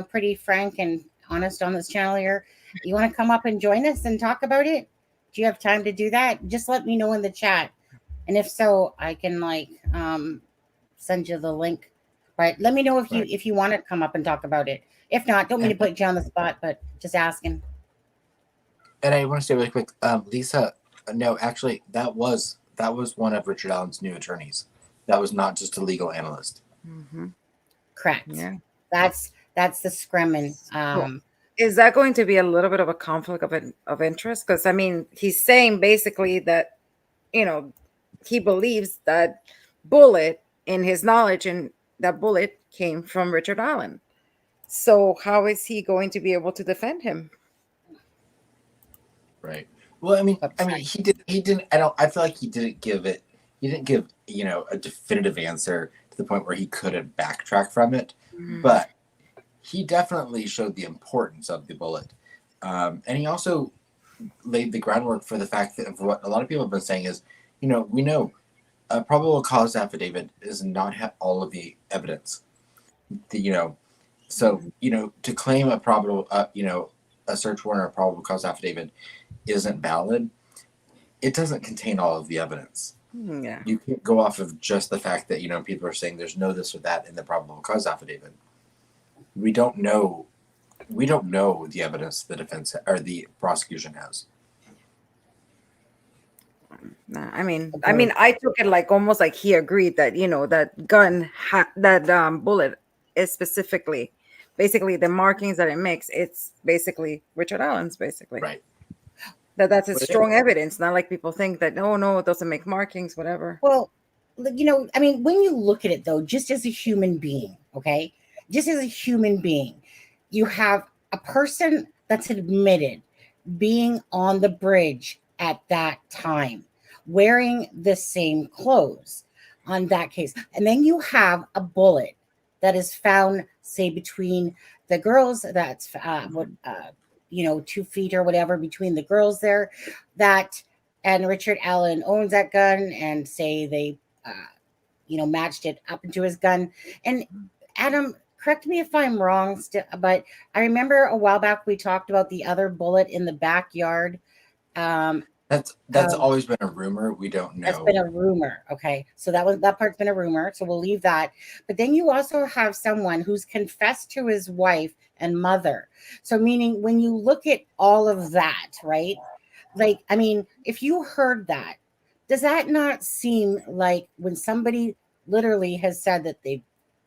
pretty frank and honest on this channel here. You want to come up and join us and talk about it? Do you have time to do that? Just let me know in the chat. And if so, I can send you the link. Right. Let me know if you want to come up and talk about it. If not, don't mean to put you on the spot, but just asking. And I want to say really quick, Lisa, no, actually that was one of Richard Allen's new attorneys. That was not just a legal analyst. Mm-hmm. Correct. Yeah. That's the Scrumman. Cool. Is that going to be a little bit of a conflict of interest? Because he's saying basically that, he believes that bullet, in his knowledge, and that bullet came from Richard Allen. So how is he going to be able to defend him? Right. Well, he didn't. I feel like he didn't give a definitive answer to the point where he couldn't backtrack from it. Mm-hmm. But he definitely showed the importance of the bullet. And he also laid the groundwork for the fact that what a lot of people have been saying is, we know a probable cause affidavit does not have all of the evidence. So, to claim a probable, a search warrant or a probable cause affidavit isn't valid, it doesn't contain all of the evidence. Yeah. You can't go off of just the fact that, people are saying there's no this or that in the probable cause affidavit. We don't know the evidence the defense or the prosecution has. I took it like almost like he agreed that, that gun, that bullet is specifically basically the markings that it makes, it's basically Richard Allen's, basically. Right. That's a But strong evidence, not like people think that, oh no, it doesn't make markings, whatever. Well, you know, I mean, when you look at it though, just as a human being, okay, just as a human being, you have a person that's admitted being on the bridge at that time, wearing the same clothes on that case. And then you have a bullet that is found, say, between the girls, that's you know, 2 feet or whatever between the girls there, that, and Richard Allen owns that gun, and say they, you know, matched it up into his gun. And Adam, correct me if I'm wrong, but I remember a while back we talked about the other bullet in the backyard. That's always been a rumor. We don't know. That's been a rumor. Okay. So that part's been a rumor. So we'll leave that. But then you also have someone who's confessed to his wife and mother. So meaning when you look at all of that, right? Like, I mean, if you heard that, does that not seem like when somebody literally has said that they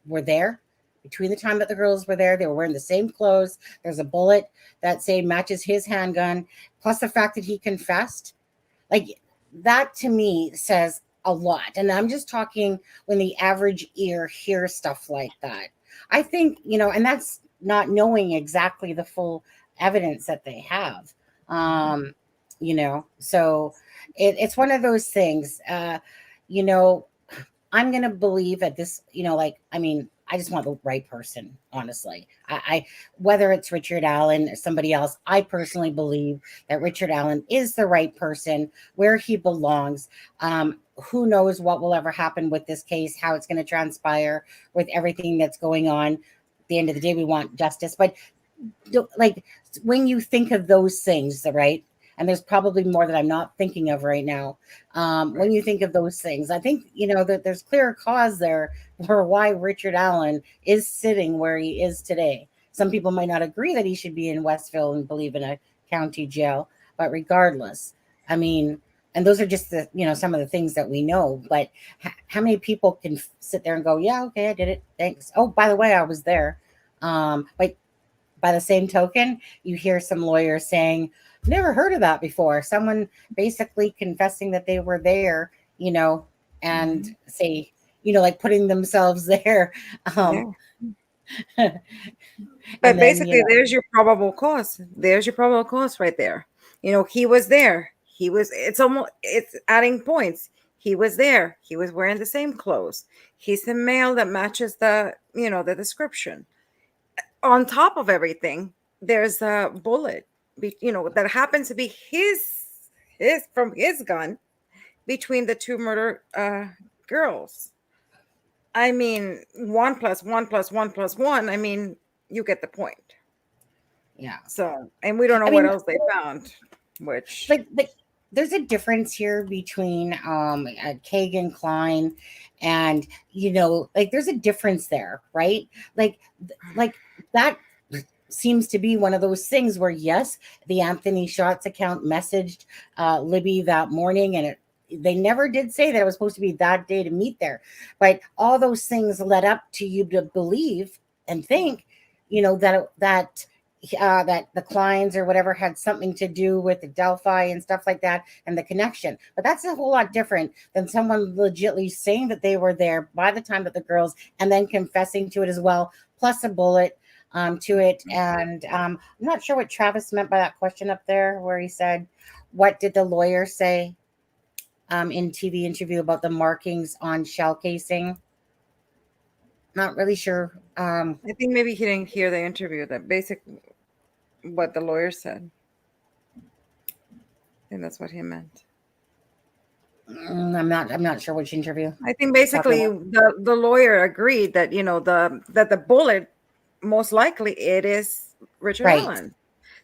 were there between the time that the girls were there, they were wearing the same clothes, there's a bullet that say matches his handgun, plus the fact that he confessed, like that to me says a lot. And I'm just talking when the average ear hears stuff like that. I think, you know, and that's not knowing exactly the full evidence that they have. You know, so it's one of those things, you know, I'm going to believe at this, you know, like, I mean, I just want the right person, honestly. I whether it's Richard Allen or somebody else, I personally believe that Richard Allen is the right person where he belongs. Who knows what will ever happen with this case, how it's going to transpire with everything that's going on. At the end of the day, we want justice. But like when you think of those things, right? And there's probably more that I'm not thinking of right now. When you think of those things, I think, you know, that there's clear cause there for why Richard Allen is sitting where he is today. Some people might not agree that he should be in Westville and believe in a county jail, but regardless, I mean, and those are just the, you know, some of the things that we know, but how many people can sit there and go, yeah, okay, I did it. Thanks. Oh, by the way, I was there. But by the same token, you hear some lawyers saying, never heard of that before. Someone basically confessing that they were there, you know, and say, you know, like putting themselves there. But then, basically, you know, there's your probable cause. There's your probable cause right there. You know, he was there. It's adding points. He was there. He was wearing the same clothes. He's the male that matches the, you know, the description. On top of everything, there's a bullet, you know, that happens to be his from his gun between the two murder girls. I mean, 1 + 1 + 1 + 1. I mean, you get the point. yeah. So, and we don't know what else they found, which like there's a difference here between Kagan Klein and, you know, like there's a difference there, right? Like that seems to be one of those things where, yes, the Anthony Shots account messaged Libby that morning, and they never did say that it was supposed to be that day to meet there, but all those things led up to you to believe and think, you know, that the Kleins or whatever had something to do with the Delphi and stuff like that and the connection. But that's a whole lot different than someone legitimately saying that they were there by the time that the girls, and then confessing to it as well, plus a bullet to it. And I'm not sure what Travis meant by that question up there where he said, what did the lawyer say in TV interview about the markings on shell casing? Not really sure. I think maybe he didn't hear the interview, that basically what the lawyer said. I think that's what he meant. I'm not sure which interview. I think basically the lawyer agreed that, you know, that the bullet, most likely it is Richard Allen.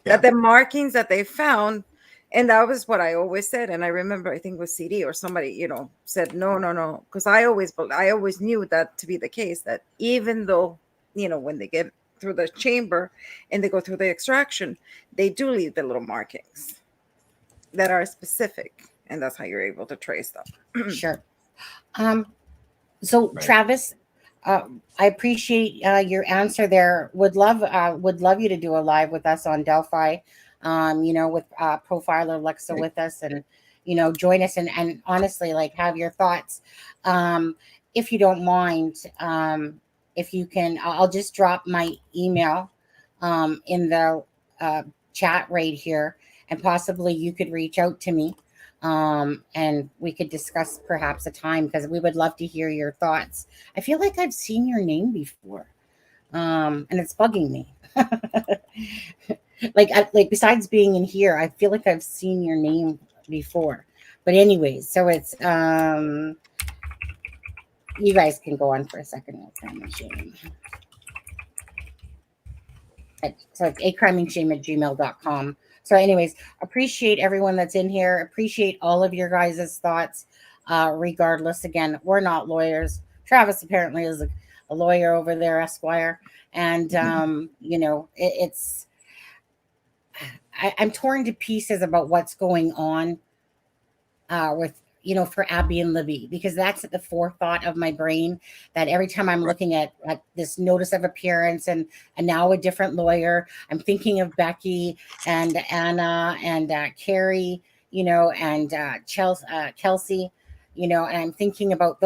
Yeah. That the markings that they found, and that was what I always said. And I remember, I think it was CD or somebody, you know, said no, because I always knew that to be the case, that even though, you know, when they get through the chamber and they go through the extraction, they do leave the little markings that are specific, and that's how you're able to trace them. Sure. So Right. Travis, I appreciate your answer there. Would love you to do a live with us on Delphi, with Profiler Lexa Great. with us, and join us and honestly, like, have your thoughts. If you don't mind, if you can, I'll just drop my email in the chat right here, and possibly you could reach out to me, and we could discuss perhaps a time, because we would love to hear your thoughts. I feel like I've seen your name before, and it's bugging me. like besides being in here, I feel like I've seen your name before. But anyways, so it's you guys can go on for a second. So it's acrimingshame@gmail.com. So anyways, appreciate everyone that's in here. Appreciate all of your guys' thoughts. Regardless, again, we're not lawyers. Travis apparently is a lawyer over there, Esquire. And, I'm torn to pieces about what's going on with, for Abby and Libby, because that's at the forethought of my brain, that every time I'm looking at this notice of appearance and now a different lawyer, I'm thinking of Becky and Anna and Carrie, and Kelsey, and I'm thinking about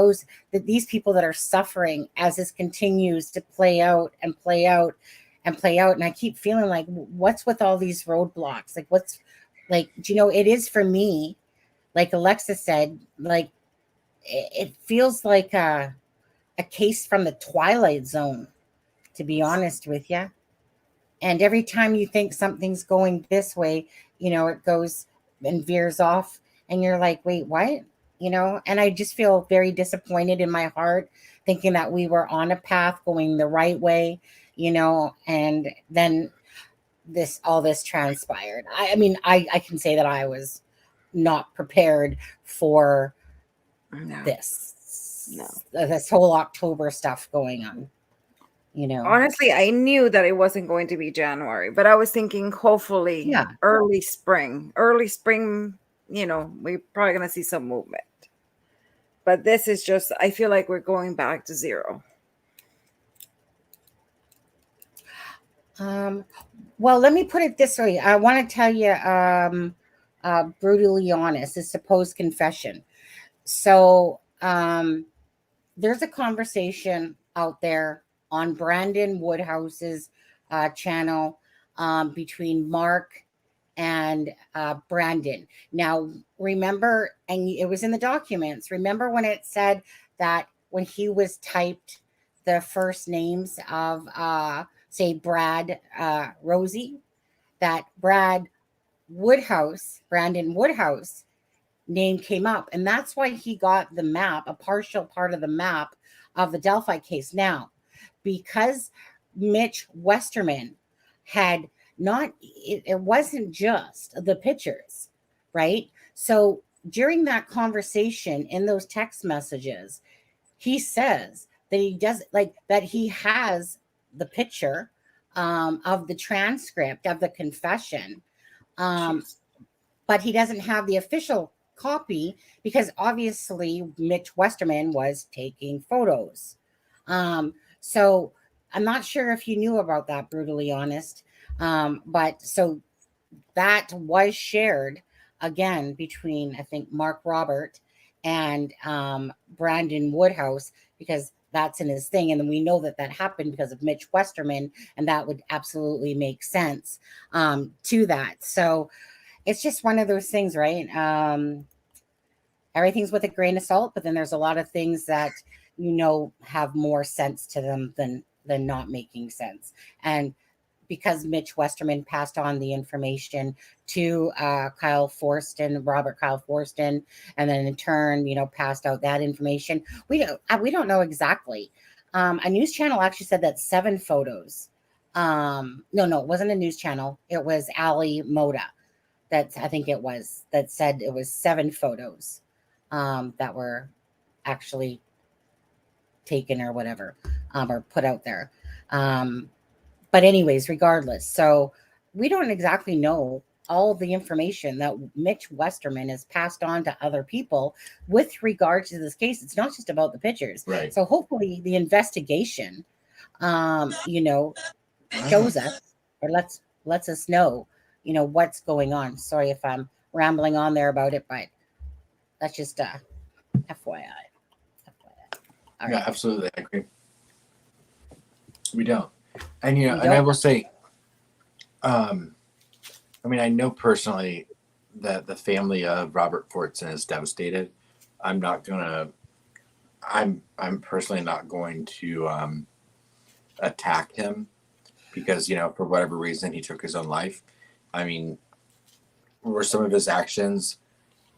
these people that are suffering as this continues to play out and play out and play out. And I keep feeling like, what's with all these roadblocks? Like, it is for me, like Alexa said, like it feels like a case from the Twilight Zone, to be honest with you. And every time you think something's going this way, it goes and veers off, and you're like, wait, what? And I just feel very disappointed in my heart, thinking that we were on a path going the right way, and then all this transpired. I mean, I can say that I was not prepared for this whole October stuff going on. Honestly, I knew that it wasn't going to be January, but I was thinking hopefully early spring, we're probably going to see some movement. But this is just, I feel like we're going back to zero. Well, let me put it this way. I want to tell you, brutally honest, a supposed confession. So there's a conversation out there on Brandon Woodhouse's channel between Mark and Brandon. Now, remember, and it was in the documents, remember when it said that when he was typed the first names of, say, Brad Rosie, that Brandon Woodhouse name came up. And that's why he got the map, a partial part of the map of the Delphi case. Now, because Mitch Westerman had it wasn't just the pictures, right? So during that conversation in those text messages, he says that he has the picture of the transcript of the confession, but he doesn't have the official copy because obviously Mitch Westerman was taking photos. So I'm not sure if you knew about that, brutally honest. But so that was shared again between, I think, Mark Robert and Brandon Woodhouse, because that's in his thing. And we know that happened because of Mitch Westerman, and that would absolutely make sense to that. So it's just one of those things, right? Everything's with a grain of salt, but then there's a lot of things that have more sense to them than not making sense. And because Mitch Westerman passed on the information to Robert Kyle Forston, and then in turn, passed out that information, we don't know exactly. A news channel actually said that 7 photos. No, it wasn't a news channel. It was Ali Moda. That said it was 7 photos that were actually taken or whatever, or put out there. But anyways, regardless, so we don't exactly know all the information that Mitch Westerman has passed on to other people with regards to this case. It's not just about the pictures. Right. So hopefully the investigation, you know, shows us or lets us know, you know, what's going on. Sorry if I'm rambling on there about it, but that's just FYI. All Yeah, right. absolutely. I agree. We don't. And, you know, We and I don't. will say, I mean, I know personally that the family of Robert Fortson is devastated. I'm personally not going to attack him because, you know, for whatever reason, he took his own life. I mean, were some of his actions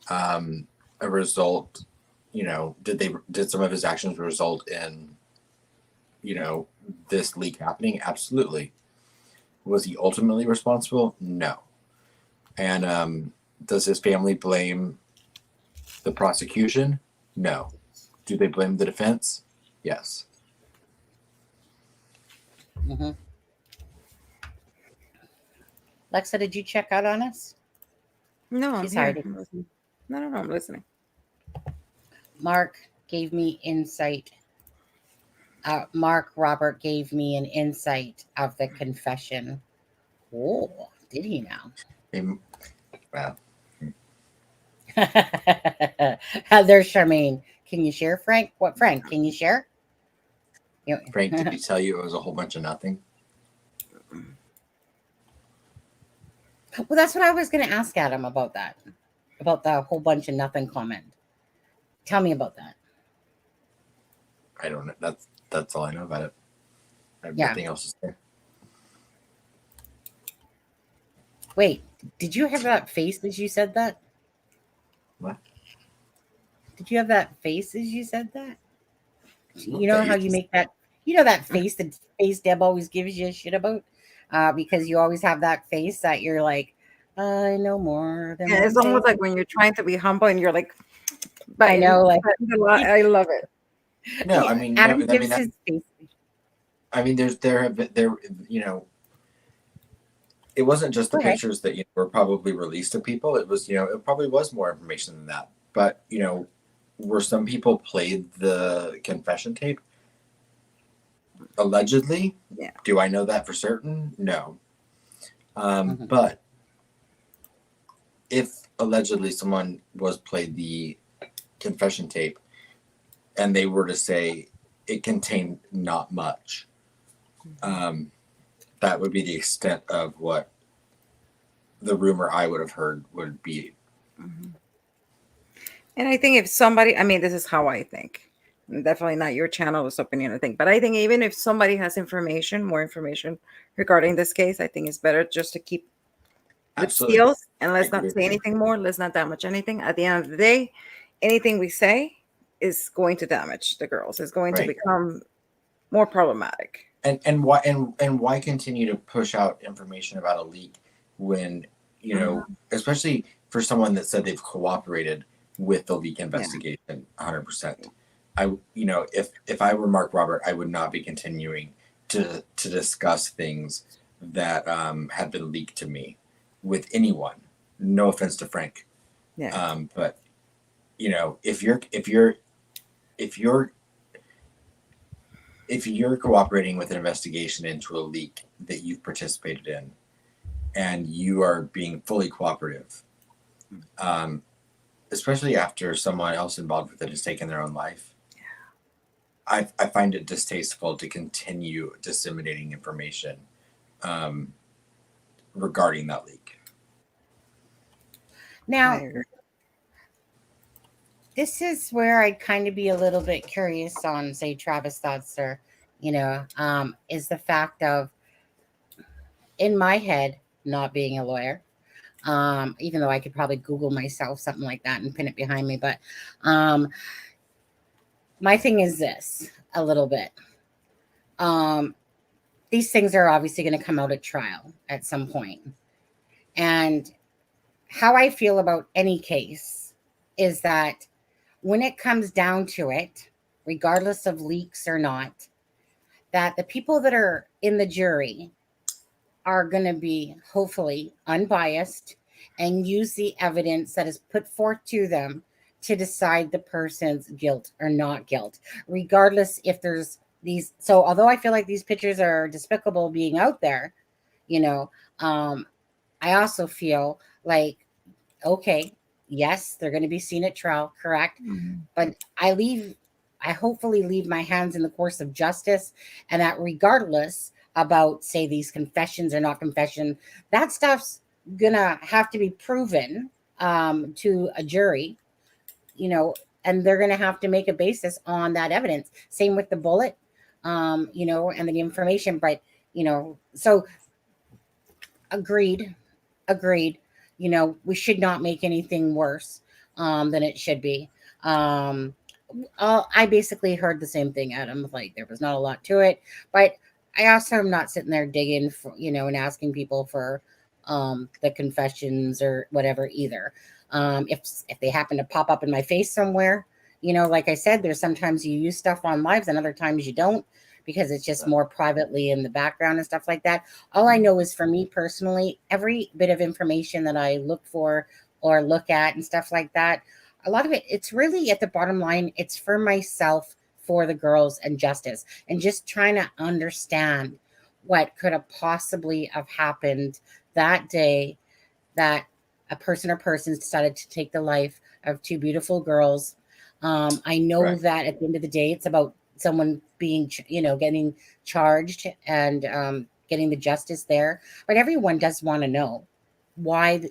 a result, you know, did some of his actions result in, you know, this leak happening? Absolutely. Was he ultimately responsible? No. And does his family blame the prosecution? No. Do they blame the defense? Yes. Mm-hmm. Lexa, did you check out on us? No, I'm She's here. hiding. I'm listening. No, I'm listening. Mark gave me insight. Robert gave me an insight of the confession. Oh, did he now? Well, There's Charmaine. Can you share, Frank? What, Frank? Can you share? Frank, did he tell you it was a whole bunch of nothing? Well, that's what I was going to ask Adam about that, about the whole bunch of nothing comment. Tell me about that. I don't know. That's all I know about it. I have Yeah. nothing else to say. Wait, did you have that face as you said that? What? Did you have that face as you said that? What You know how face? you make that, you know, that face that face Deb always gives you shit about? Because you always have that face that you're like, I know more than Yeah, it's one almost thing. like when you're trying to be humble and you're like, but I know, like I love it. No, I mean, Adam no, gives his face. I mean, you know, it wasn't just the Go ahead. pictures that, you know, were probably released to people. It was, you know, it probably was more information than that. But, you know, were some people played the confession tape? Allegedly? Yeah. Do I know that for certain? No. Mhm. But if allegedly someone was played the confession tape and they were to say it contained not much, that would be the extent of what the rumor I would have heard would be. And I think if somebody, I mean, this is how I think. Definitely not your channel's opinion, I think. But I think even if somebody has information, more information regarding this case, I think it's better just to keep lip Absolutely. seals and let's I not agree say with you. anything more. Let's not damage anything. At the end of the day, anything we say is going to damage the girls. It's going to Right. become more problematic. And why continue to push out information about a leak when, you know, especially for someone that said they've cooperated with the leak investigation 100%. You know, if I were Mark Robert, I would not be continuing to discuss things that had been leaked to me with anyone. No offense to Frank. Yeah. But you know, if you're cooperating with an investigation into a leak that you've participated in and you are being fully cooperative, especially after someone else involved with it has taken their own life, I find it distasteful to continue disseminating information regarding that leak. Now, I agree. this is where I'd kind of be a little bit curious on, say, Travis' thoughts, or, you know, is the fact of, in my head, not being a lawyer, even though I could probably Google myself something like that and pin it behind me. But my thing is this a little bit. These things are obviously going to come out at trial at some point. And how I feel about any case is that when it comes down to it, regardless of leaks or not, that the people that are in the jury are going to be hopefully unbiased and use the evidence that is put forth to them to decide the person's guilt or not guilt, regardless if there's these. So although I feel like these pictures are despicable being out there, you know, I also feel like, okay, yes, they're going to be seen at trial, correct? But I hopefully leave my hands in the course of justice, and that regardless about, say, these confessions or not confession, that stuff's gonna have to be proven to a jury, you know, and they're gonna have to make a basis on that evidence. Same with the bullet, you know, and the information. But, you know, so agreed. You know, we should not make anything worse than it should be. I basically heard the same thing, Adam. Like, there was not a lot to it, but I also am not sitting there digging for, you know, and asking people for the confessions or whatever either. If they happen to pop up in my face somewhere, you know, like I said, there's sometimes you use stuff on lives and other times you don't, because it's just more privately in the background and stuff like that. All I know is, for me personally, every bit of information that I look for or look at and stuff like that, a lot of it, it's really at the bottom line, it's for myself, for the girls, and justice, and just trying to understand what could have possibly have happened that day that a person or persons decided to take the life of two beautiful girls. I know Right. that at the end of the day, it's about someone being, you know, getting charged and getting the justice there. But everyone does want to know why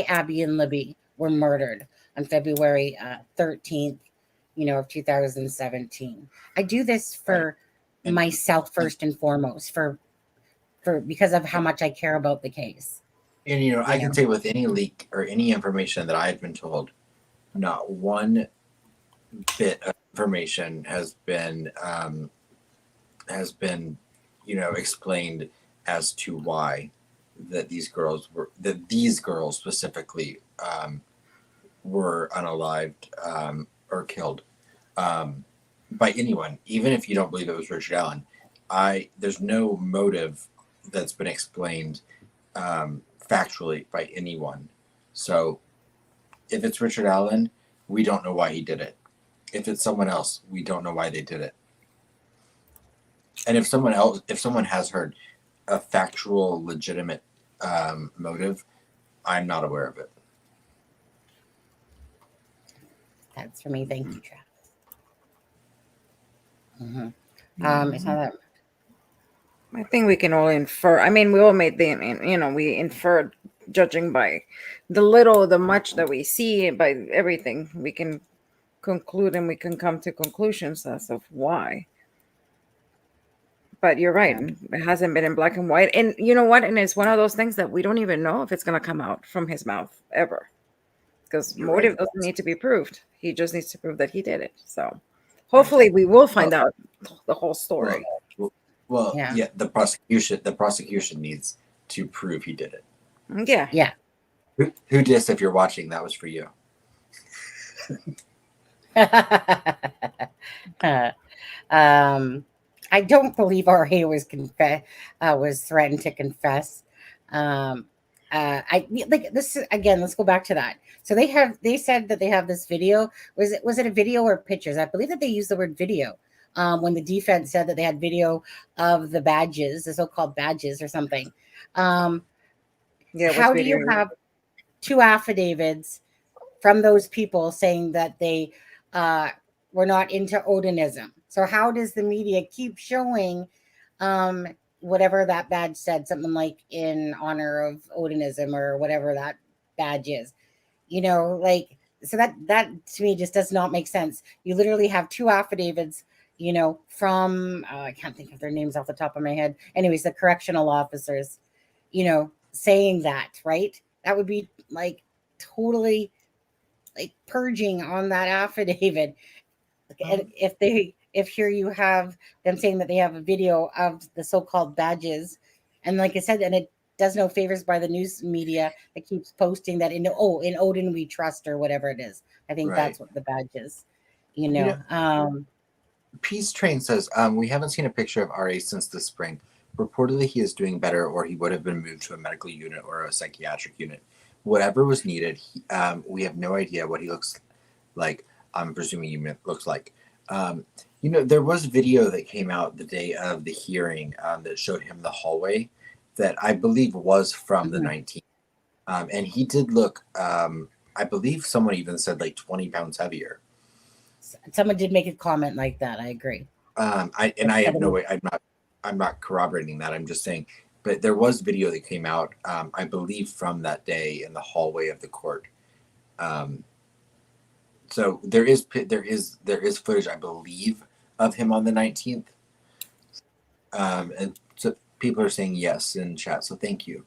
Abby and Libby were murdered on February 13th, you know, of 2017. I do this for And- myself first and foremost, for because of how much I care about the case. And you know, I can Yeah. say with any leak or any information that I've been told, not one bit of information has been, you know, explained as to why these girls specifically were unalived or killed by anyone, even if you don't believe it was Richard Allen. There's no motive that's been explained factually by anyone. So if it's Richard Allen, we don't know why he did it. If it's someone else, we don't know why they did it. And if someone has heard a factual, legitimate motive, I'm not aware of it. That's for me. Thank you, Travis. It's not that. I think we can all infer. I mean, we all made the, you know, we inferred, judging by the little, the much that we see, by everything, we can conclude and we can come to conclusions as of why. But you're right. Yeah. It hasn't been in black and white. And you know what? And it's one of those things that we don't even know if it's going to come out from his mouth ever. Because You're motive right. doesn't need to be proved. He just needs to prove that he did it. So hopefully we will find out the whole story. Well, Yeah. yeah, the prosecution needs to prove he did it. Yeah. Yeah. Who dis, if you're watching, that was for you. I don't believe RA was threatened to confess. I like this again. Let's go back to that. So they said that they have this video. Was it a video or pictures? I believe that they used the word video. When the defense said that they had video of the badges, the so-called badges or something. Yeah. How do you have two affidavits from those people saying that they were not into Odinism? So how does the media keep showing whatever that badge said, something like in honor of Odinism or whatever that badge is? You know, like, so that to me just does not make sense. You literally have two affidavits, you know, from I can't think of their names off the top of my head. Anyways, the correctional officers, you know, saying that, right? That would be like totally like purging on that affidavit. And if here you have them saying that they have a video of the so-called badges, and like I said, and it does no favors by the news media that keeps posting that in Odin we trust, or whatever it is. I think that's what the badge is. You know. Peace Train says, we haven't seen a picture of RA since the spring. Reportedly, he is doing better, or he would have been moved to a medical unit or a psychiatric unit. whatever was needed. We have no idea what he looks like. I'm presuming he looks like. There was video that came out the day of the hearing that showed him the hallway that I believe was from the 19th. And he did look, I believe someone even said like 20 pounds heavier. Someone did make a comment like that. I agree. I have no way. I'm not corroborating that. I'm just saying, but there was video that came out, I believe, from that day in the hallway of the court. So there is footage, I believe, of him on the 19th. And so people are saying yes in chat. So thank you.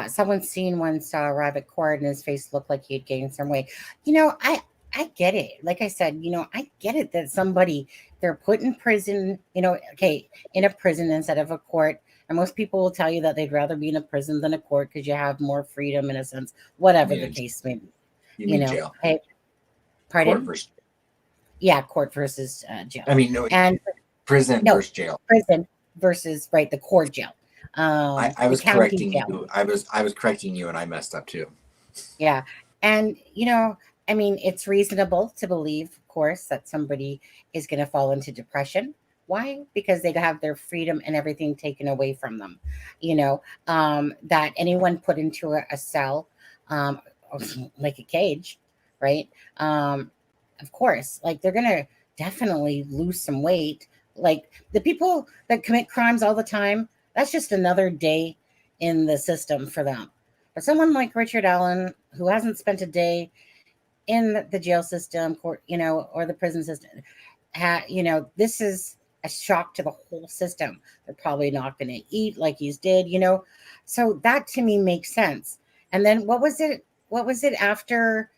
Someone seen once arrive at court and his face looked like he had gained some weight. I get it. Like I said, I get it that they're put in prison, in a prison instead of a court. And most people will tell you that they'd rather be in a prison than a court because you have more freedom in a sense, whatever the case may be. You mean jail? Hey, pardon? Court versus jail. Yeah, court versus jail. I mean, prison versus jail. Prison versus the court jail. I was correcting you. I was correcting you, and I messed up too. Yeah, and it's reasonable to believe, of course, that somebody is going to fall into depression. Why? Because they have their freedom and everything taken away from them. That anyone put into a cell, like a cage, right? Of course, they're going to definitely lose some weight. Like the people that commit crimes all the time, that's just another day in the system for them. But someone like Richard Allen, who hasn't spent a day in the jail system, or the prison system, this is a shock to the whole system. They're probably not going to eat like he's did, So that to me makes sense. And then what was it after?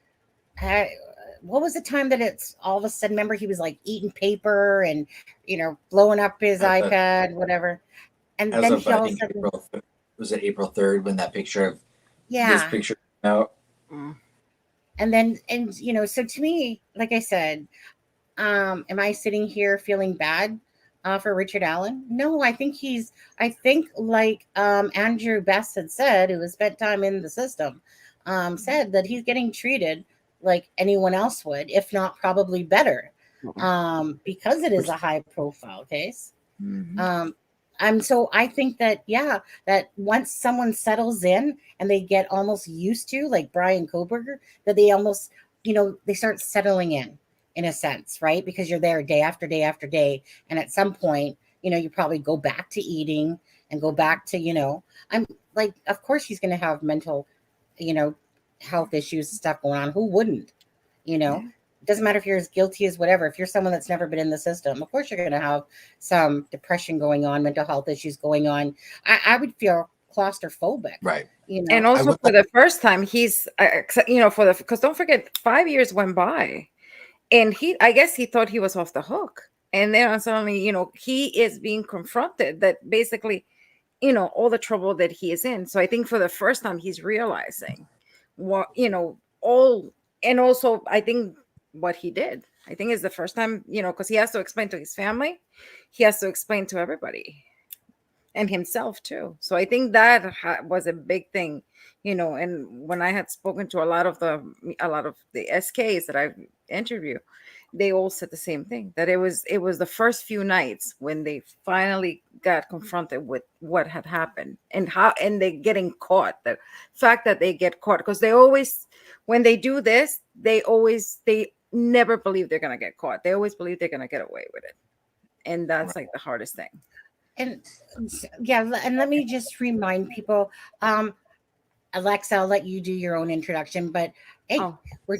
What was the time that it's all of a sudden? Remember, he was like eating paper and blowing up his iPad, whatever. And then he all of a sudden, was it April 3rd when that picture of this picture came out? And then, so to me, like I said, am I sitting here feeling bad for Richard Allen? No, I think like Andrew Best had said, who has spent time in the system, said that he's getting treated like anyone else would, if not probably better, because it is a high profile case. So I think that, that once someone settles in and they get almost used to, like Brian Koberger, that they almost, they start settling in a sense, right? Because you're there day after day after day. And at some point, you probably go back to eating and go back to, I'm like, of course he's going to have mental, health issues and stuff going on. Who wouldn't, It doesn't matter if you're as guilty as whatever. If you're someone that's never been in the system, of course you're going to have some depression going on, mental health issues going on. I would feel claustrophobic, right? And also for the first time, he's, because don't forget, 5 years went by, and I guess he thought he was off the hook, and then suddenly, he is being confronted that basically, all the trouble that he is in. So I think for the first time, he's realizing what, and also I think what he did, I think is the first time, because he has to explain to his family, he has to explain to everybody and himself too. So I think that was a big thing, and when I had spoken to a lot of the SKs that I've interviewed, they all said the same thing, that it was the first few nights when they finally got confronted with what had happened and they getting caught, the fact that they get caught, because they always, when they do this, they never believe they're going to get caught. They always believe they're going to get away with it. And that's like the hardest thing. And and let me just remind people, Alexa, I'll let you do your own introduction, but hey,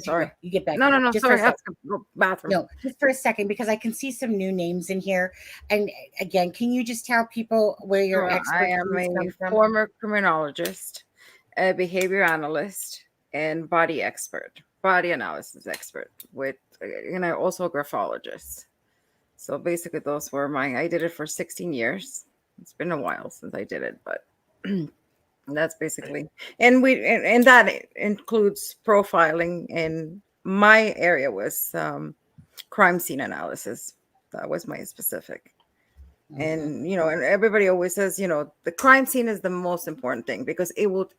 sorry. You get back. No, just sorry. For a second. Bathroom. No, just for a second, because I can see some new names in here. And again, can you just tell people where your expertise comes from? Former criminologist, a behavior analyst, and body analysis expert and I also a graphologist. So basically those were I did it for 16 years. It's been a while since I did it, but that's basically, and that includes profiling, and my area was crime scene analysis. That was my specific. And and everybody always says, the crime scene is the most important thing because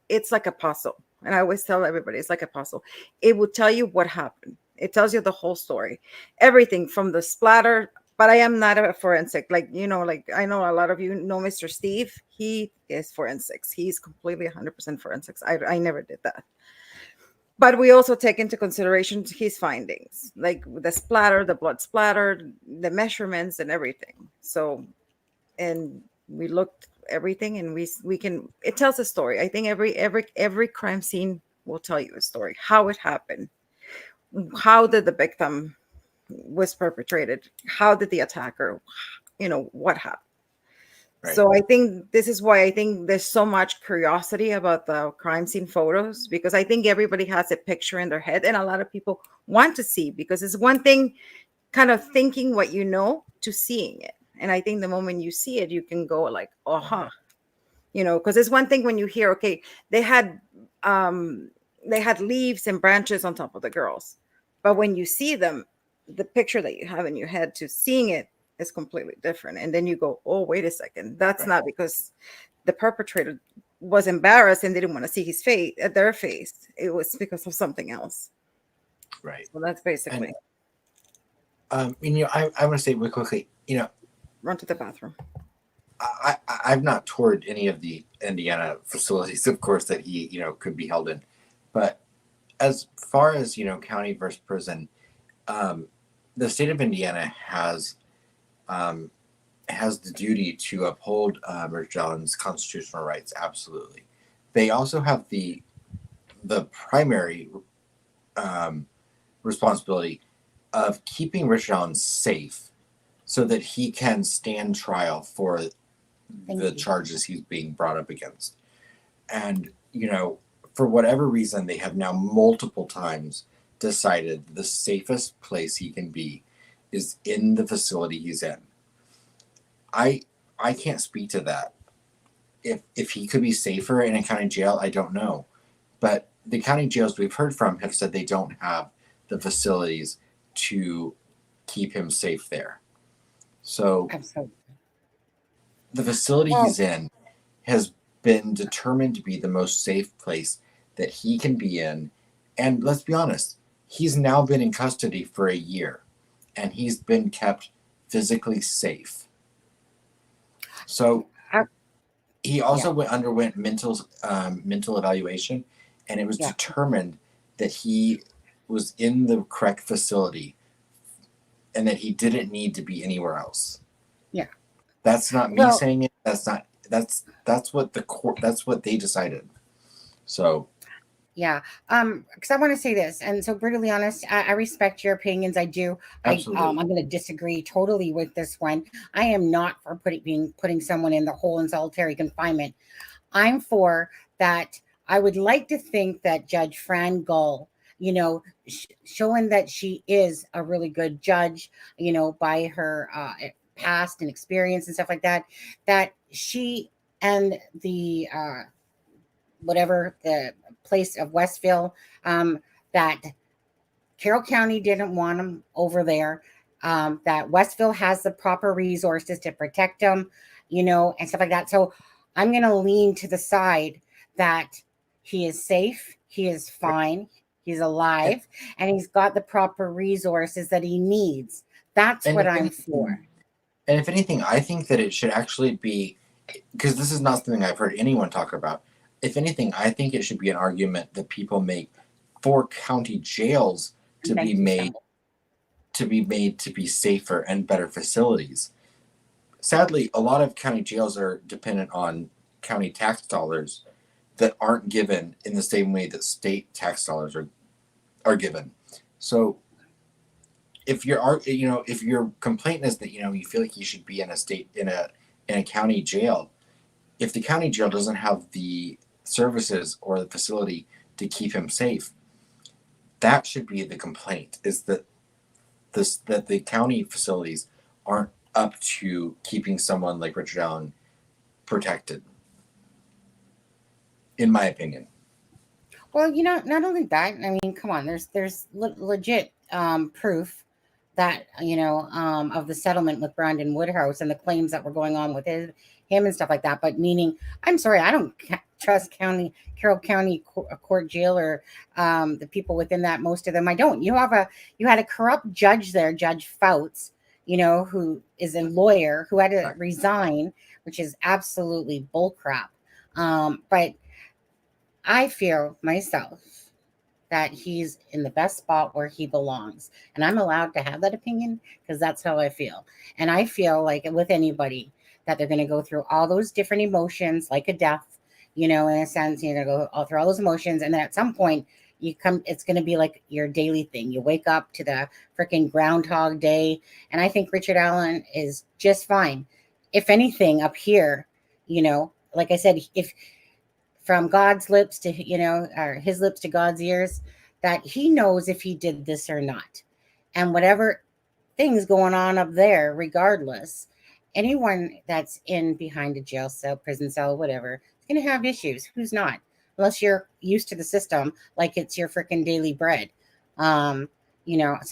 it's like a puzzle. And I always tell everybody it's like a puzzle. It will tell you what happened. It tells you the whole story, everything from the splatter. But I am not a forensic, like I know a lot of you know Mr. Steve. He is forensics. He's completely 100% forensics. I never did that. But we also take into consideration his findings, like the splatter, the blood splatter, the measurements, and everything. So, and we looked everything, and we can. It tells a story. I think every crime scene will tell you a story, how it happened, how did the victim was perpetrated, how did the attacker, what happened. Right. So I think this is why I think there's so much curiosity about the crime scene photos, because I think everybody has a picture in their head, and a lot of people want to see, because it's one thing kind of thinking what you know to seeing it. And I think the moment you see it, you can go like, uh-huh, because it's one thing when you hear, okay, they had leaves and branches on top of the girls. But when you see them, the picture that you have in your head to seeing it is completely different. And then you go, oh, wait a second. That's not because the perpetrator was embarrassed and didn't want to see his face at their face. It was because of something else. Right. So that's basically. And, I want to say real quickly, Run to the bathroom. I've not toured any of the Indiana facilities, of course, that he, could be held in. But as far as, county versus prison, the state of Indiana has the duty to uphold Rich Allen's constitutional rights. Absolutely. They also have the primary responsibility of keeping Rich Allen safe so that he can stand trial for the charges he's being brought up against. And, for whatever reason, they have now multiple times decided the safest place he can be is in the facility he's in. I can't speak to that. If he could be safer in a county jail, I don't know. But the county jails we've heard from have said they don't have the facilities to keep him safe there. So Absolutely. the facility he's in has been determined to be the most safe place that he can be in. And let's be honest, he's now been in custody for a year and he's been kept physically safe. So he also underwent mental evaluation, and it was determined that he was in the correct facility and that he didn't need to be anywhere else. Yeah. That's not me saying it. That's what the court, that's what they decided. So yeah, because I want to say this, and so brutally honest, I respect your opinions. I do. Absolutely. I'm going to disagree totally with this one. I am not for putting someone in the hole in solitary confinement. I'm for that. I would like to think that Judge Fran Gull, showing that she is a really good judge, by her past and experience and stuff like that, that she and the whatever the place of Westville, that Carroll County didn't want them over there, that Westville has the proper resources to protect them, and stuff like that. So I'm going to lean to the side that he is safe, he is fine, he's alive, and he's got the proper resources that he needs. That's what I'm for. And if anything, I think that it should actually be, because this is not something I've heard anyone talk about. If anything, I think it should be an argument that people make for county jails to be made to be safer and better facilities. Sadly, a lot of county jails are dependent on county tax dollars that aren't given in the same way that state tax dollars are given. So if your complaint is that you feel like you should be in a county jail, if the county jail doesn't have the services or the facility to keep him safe, that should be the complaint, is that the county facilities aren't up to keeping someone like Richard Allen protected, in my opinion. Well, not only that, I mean, come on, there's legit proof that, of the settlement with Brandon Woodhouse and the claims that were going on with him and stuff like that. But meaning, I'm sorry, I don't trust Carroll County Court Jail or the people within that. Most of them, I don't. You had a corrupt judge there, Judge Fouts, who is a lawyer who had to resign, which is absolutely bullcrap. But I feel myself that he's in the best spot where he belongs. And I'm allowed to have that opinion because that's how I feel. And I feel like with anybody that they're going to go through all those different emotions, like a death, in a sense, you're going to go all through all those emotions. And then at some point it's going to be like your daily thing. You wake up to the freaking Groundhog Day. And I think Richard Allen is just fine. If anything up here, like I said, if from God's lips to, or his lips to God's ears, that he knows if he did this or not. And whatever things going on up there, regardless, anyone that's in behind a jail cell, prison cell, whatever, is going to have issues. Who's not? Unless you're used to the system, like it's your freaking daily bread. So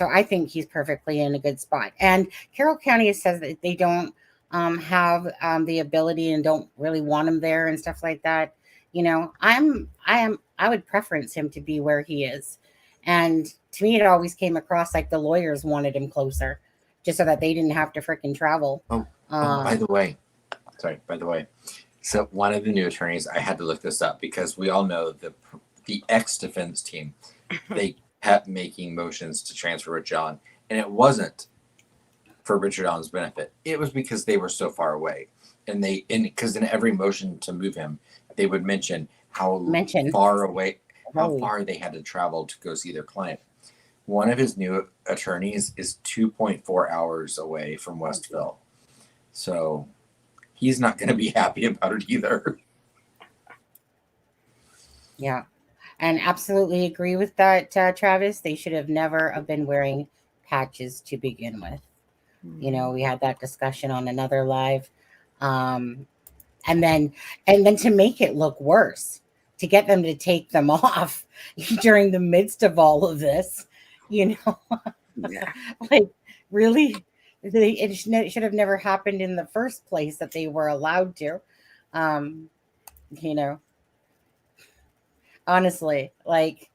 I think he's perfectly in a good spot. And Carroll County says that they don't have the ability and don't really want him there and stuff like that. I would preference him to be where he is. And to me, it always came across like the lawyers wanted him closer just so that they didn't have to freaking travel. By the way, so one of the new attorneys, I had to look this up because we all know the ex-defense team, they kept making motions to transfer Richard Allen, and it wasn't for Richard Allen's benefit. It was because they were so far away. And because in every motion to move him, they would mention how far away, how far they had to travel to go see their client. One of his new attorneys is 2.4 hours away from Westville. So he's not going to be happy about it either. Yeah. And absolutely agree with that, Travis. They should have never have been wearing patches to begin with. We had that discussion on another live. And then to make it look worse, to get them to take them off during the midst of all of this, Yeah. like really, it should have never happened in the first place that they were allowed to, honestly, like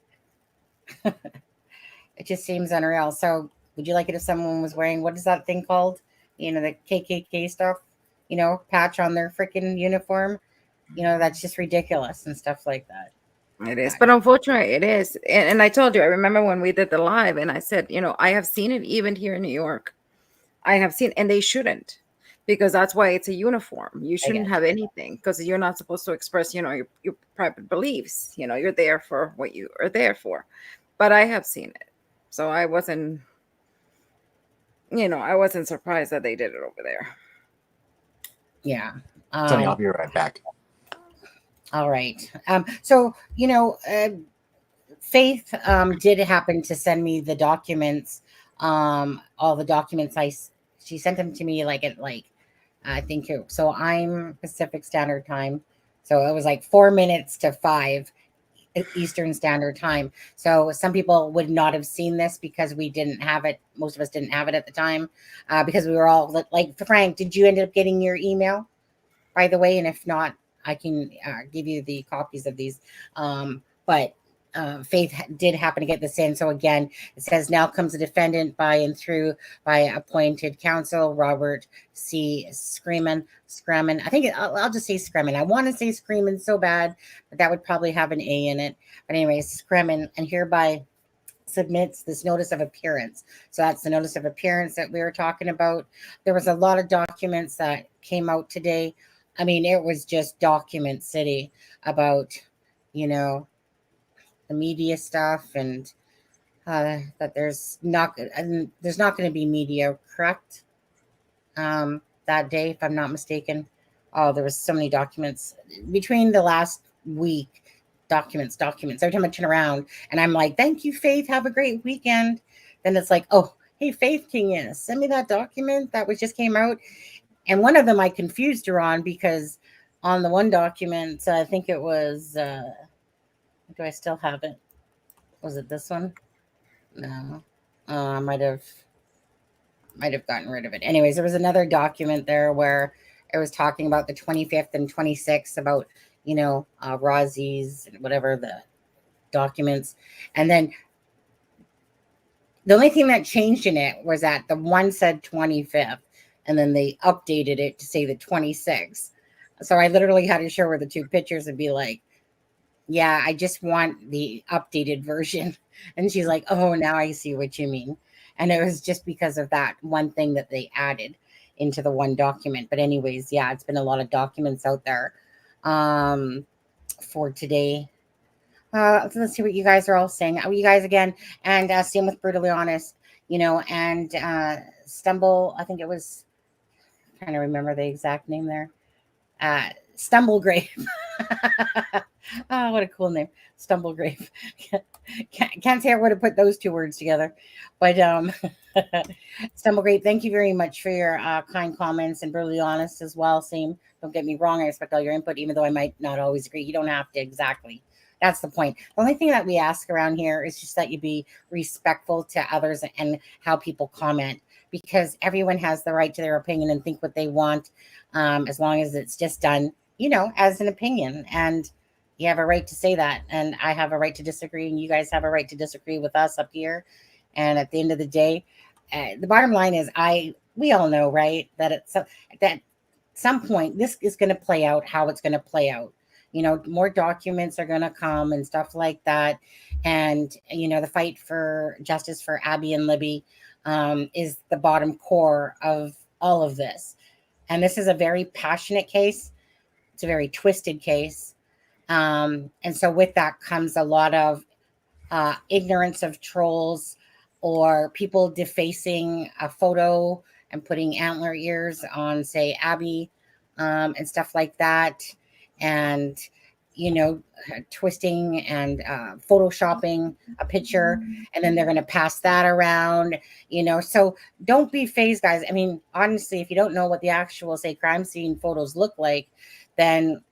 it just seems unreal. So would you like it if someone was wearing, what is that thing called? The KKK stuff? Patch on their freaking uniform, that's just ridiculous and stuff like that. It is, but unfortunately it is. And I told you, I remember when we did the live and I said, I have seen it even here in New York. I have seen, and they shouldn't, because that's why it's a uniform. You shouldn't have anything because you're not supposed to express, your private beliefs. You're there for what you are there for. But I have seen it. So I wasn't surprised that they did it over there. Yeah. Sonny, I'll be right back. All right. So, Faith did happen to send me the documents, all the documents. She sent them to me so I'm Pacific Standard Time. So it was like 4 minutes to 5 Eastern Standard Time. So some people would not have seen this because we didn't have it. Most of us didn't have it at the time because we were all like, Frank, did you end up getting your email, by the way? And if not, I can give you the copies of these. But Faith did happen to get this in. So again, it says, now comes the defendant by appointed counsel, Robert C. Screamin. I think I'll just say Screamin. I want to say Screamin so bad, but that would probably have an A in it. But anyways, Screamin, and hereby submits this notice of appearance. So that's the notice of appearance that we were talking about. There was a lot of documents that came out today. I mean, it was just document city about, the media stuff and that there's not going to be media, correct? That day, if I'm not mistaken. Oh, there was so many documents between the last week. Documents. Every time I turn around and I'm like, thank you, Faith. Have a great weekend. Then it's like, oh, hey, Faith, can you send me that document that just came out? And one of them I confused her on because on the one document, I think it was, do I still have it? Was it this one? No. I might have. might have gotten rid of it. Anyways, there was another document there where it was talking about the 25th and 26th about, Rosie's and whatever the documents. And then the only thing that changed in it was that the one said 25th and then they updated it to say the 26th. So I literally had to show her the two pictures and be like, yeah, I just want the updated version. And she's like, oh, now I see what you mean. And it was just because of that one thing that they added into the one document. But anyways, yeah, it's been a lot of documents out there for today. Let's see what you guys are all saying. You guys again, and same with Brutally Honest, and Stumble. I think it was, trying to remember the exact name there. Stumblegrave. Oh, what a cool name. Stumblegrave. Can't say I would have put those two words together. But Stumblegrave, thank you very much for your kind comments, and Brutally Honest as well. Same. Don't get me wrong. I respect all your input, even though I might not always agree. You don't have to exactly. That's the point. The only thing that we ask around here is just that you be respectful to others and how people comment, because everyone has the right to their opinion and think what they want, as long as it's just done, as an opinion. And you have a right to say that. And I have a right to disagree. And you guys have a right to disagree with us up here. And at the end of the day, the bottom line is we all know, right, that at some point this is going to play out how it's going to play out. More documents are going to come and stuff like that. And, the fight for justice for Abby and Libby is the bottom core of all of this. And this is a very passionate case. It's a very twisted case. And so with that comes a lot of ignorance of trolls or people defacing a photo and putting antler ears on, say, Abby and stuff like that. And, twisting and photoshopping a picture, and then they're going to pass that around, so don't be fazed, guys. I mean, honestly, if you don't know what the actual, say, crime scene photos look like, then,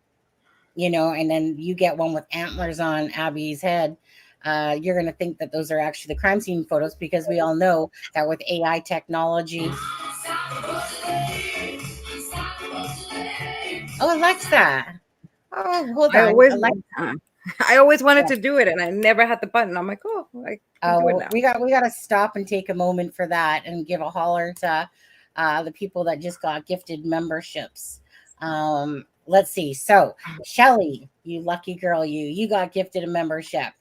and then you get one with antlers on Abby's head, you're going to think that those are actually the crime scene photos, because we all know that with AI technology. Oh, Alexa. Oh, hold on. I always wanted to do it, and I never had the button. I'm like, oh, I can do it now. We got to stop and take a moment for that and give a holler to the people that just got gifted memberships. Let's see. So, Shelly, you lucky girl, you got gifted a membership,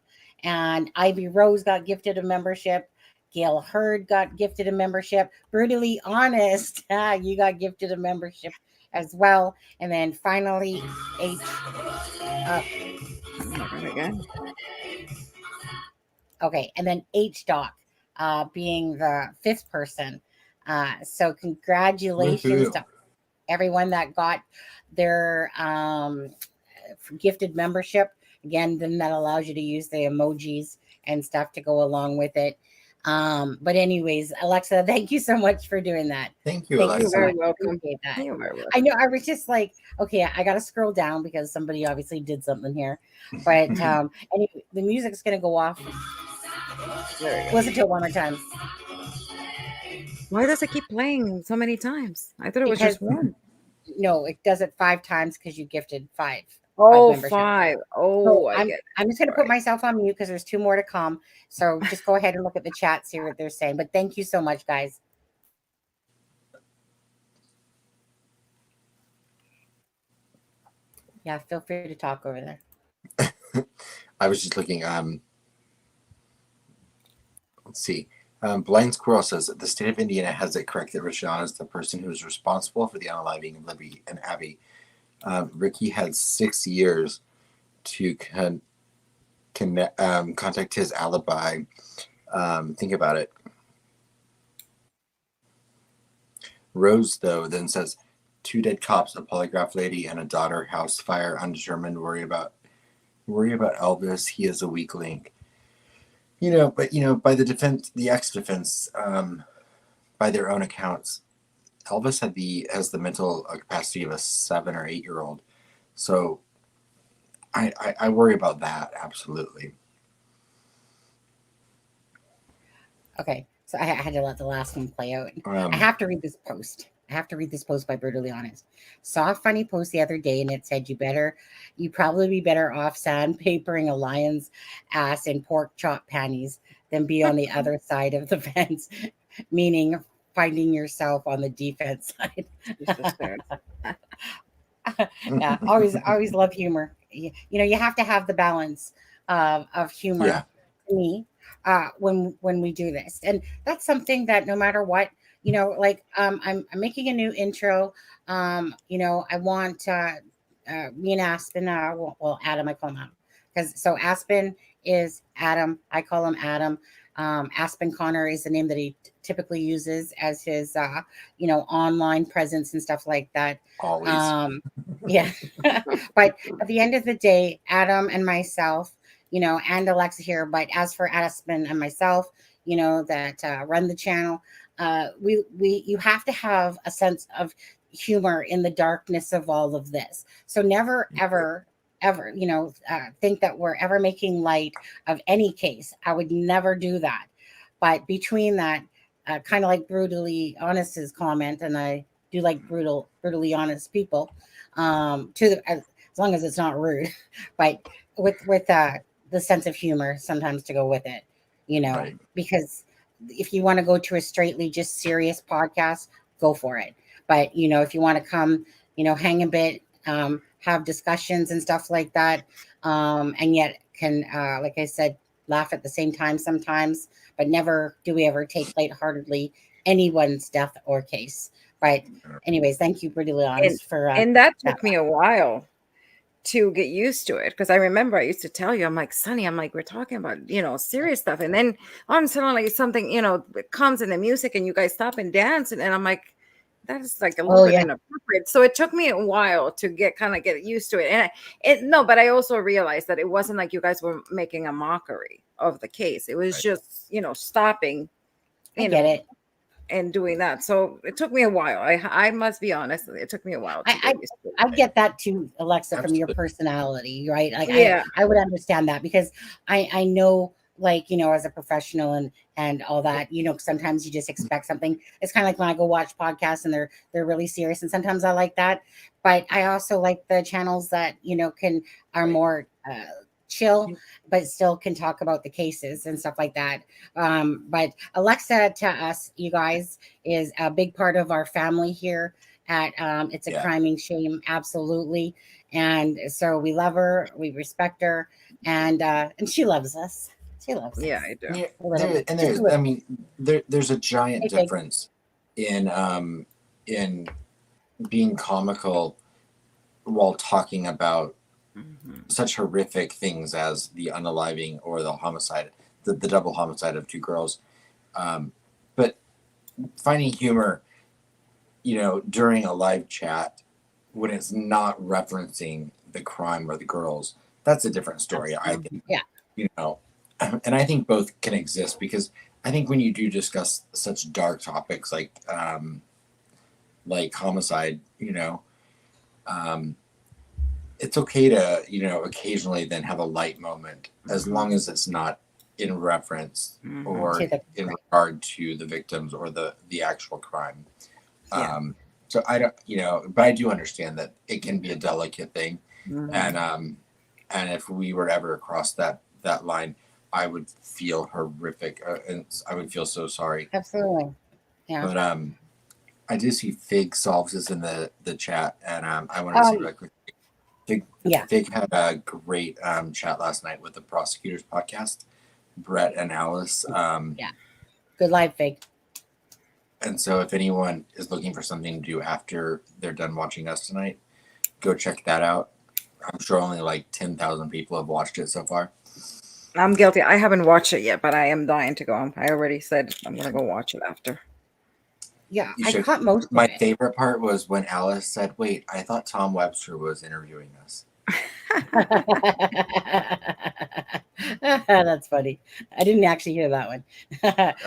and Ivy Rose got gifted a membership. Gail Hurd got gifted a membership. Brutally Honest, you got gifted a membership as well. And then finally, H. Okay, and then H Doc being the fifth person. So congratulations to everyone that got their gifted membership. Again, then that allows you to use the emojis and stuff to go along with it. But anyways, Alexa, thank you so much for doing that. Thank you, Alexa. You're very welcome. You're very welcome. I know, I was just like, okay, I got to scroll down because somebody obviously did something here. But anyway, the music's going to go off. Listen to it one more time. Why does it keep playing so many times? I thought it was just one. No, it does it 5 times because you gifted 5. Oh, 5. Oh, so I'm just going to put myself on mute because there's 2 more to come. So just go ahead and look at the chat, see what they're saying. But thank you so much, guys. Yeah, feel free to talk over there. I was just looking. Let's see. Blind Squirrel says that the state of Indiana has it correct that Rashawn is the person who is responsible for the unaliving of Libby and Abby. Ricky had 6 years to contact his alibi. Think about it. Rose, though, then says 2 dead cops, a polygraph lady, and a daughter, house fire, undetermined. Worry about Elvis. He is a weak link. But by the defense, the ex-defense, by their own accounts, Elvis has the mental capacity of a 7 or 8 year old. So I worry about that, absolutely. Okay. So I had to let the last one play out. I Um, have to read this post. I have to read this post by Brutally Honest. Saw a funny post the other day and it said, you probably be better off sandpapering a lion's ass in pork chop panties than be on the other side of the fence, meaning finding yourself on the defense side. It's just there. Yeah, always love humor. You have to have the balance of humor Yeah. to me when we do this, and that's something that no matter what, like I'm making a new intro. I want me and Aspen. Well, Adam, I call him Adam, because so Aspen is Adam. I call him Adam. Aspen Connor is the name that he typically uses as his online presence and stuff like that. Always. Yeah. But at the end of the day, Adam and myself, and Alexa here, but as for Aspen and myself, that run the channel, you have to have a sense of humor in the darkness of all of this. So never ever think that we're ever making light of any case. I would never do that. But between that, kind of like Brutally Honest's comment, and I do like brutally honest people, as long as it's not rude, but with the sense of humor sometimes to go with it, Right. because if you want to go to a straightly just serious podcast, go for it. But if you want to come, hang a bit, have discussions and stuff like that, and yet can, like I said, laugh at the same time sometimes, but never do we ever take lightheartedly anyone's death or case. But anyways, thank you, Brutally Honest, for And that took me a while to get used to it, because I remember I used to tell you, I'm like, Sonny, we're talking about serious stuff, and then all of a sudden, like, something it comes in the music and you guys stop and dance, and I'm like, that is like a little bit inappropriate. So it took me a while to get used to it. And but I also realized that it wasn't like you guys were making a mockery of the case. It was just, stopping, I get it. and doing that. So it took me a while. I must be honest. It took me a while to get used to it. I get that too, Alexa, from your personality, right? Like, I would understand that, because I know, like, as a professional and all that, sometimes you just expect something. It's kind of like when I go watch podcasts and they're really serious, and sometimes I like that, but I also like the channels that are more chill, but still can talk about the cases and stuff like that. But Alexa, to us, you guys, is a big part of our family here at It's a Criming Shame. Absolutely. And so we love her, we respect her, and she loves us. She loves us. Yeah, I do. Yeah, there's a giant difference in being comical while talking about such horrific things as the unaliving or the homicide, the double homicide of two girls. But finding humor, during a live chat when it's not referencing the crime or the girls, that's a different story. I think. Yeah. And I think both can exist, because I think when you do discuss such dark topics like homicide, it's okay to, occasionally then have a light moment, as long as it's not in reference or in regard to the victims or the actual crime. So I don't, but I do understand that it can be a delicate thing. And if we were ever across that line, I would feel horrific, and I would feel so sorry. Absolutely. Yeah. But I do see Fig Solves is in the chat, and I want to say real quick. Fig had a great chat last night with the Prosecutors Podcast, Brett and Alice. Good live, Fig. And so if anyone is looking for something to do after they're done watching us tonight, go check that out. I'm sure only like 10,000 people have watched it so far. I'm guilty. I haven't watched it yet, but I am dying to go. I already said I'm going to go watch it after. Yeah, I caught most of it. My favorite part was when Alice said, "Wait, I thought Tom Webster was interviewing us." That's funny. I didn't actually hear that one.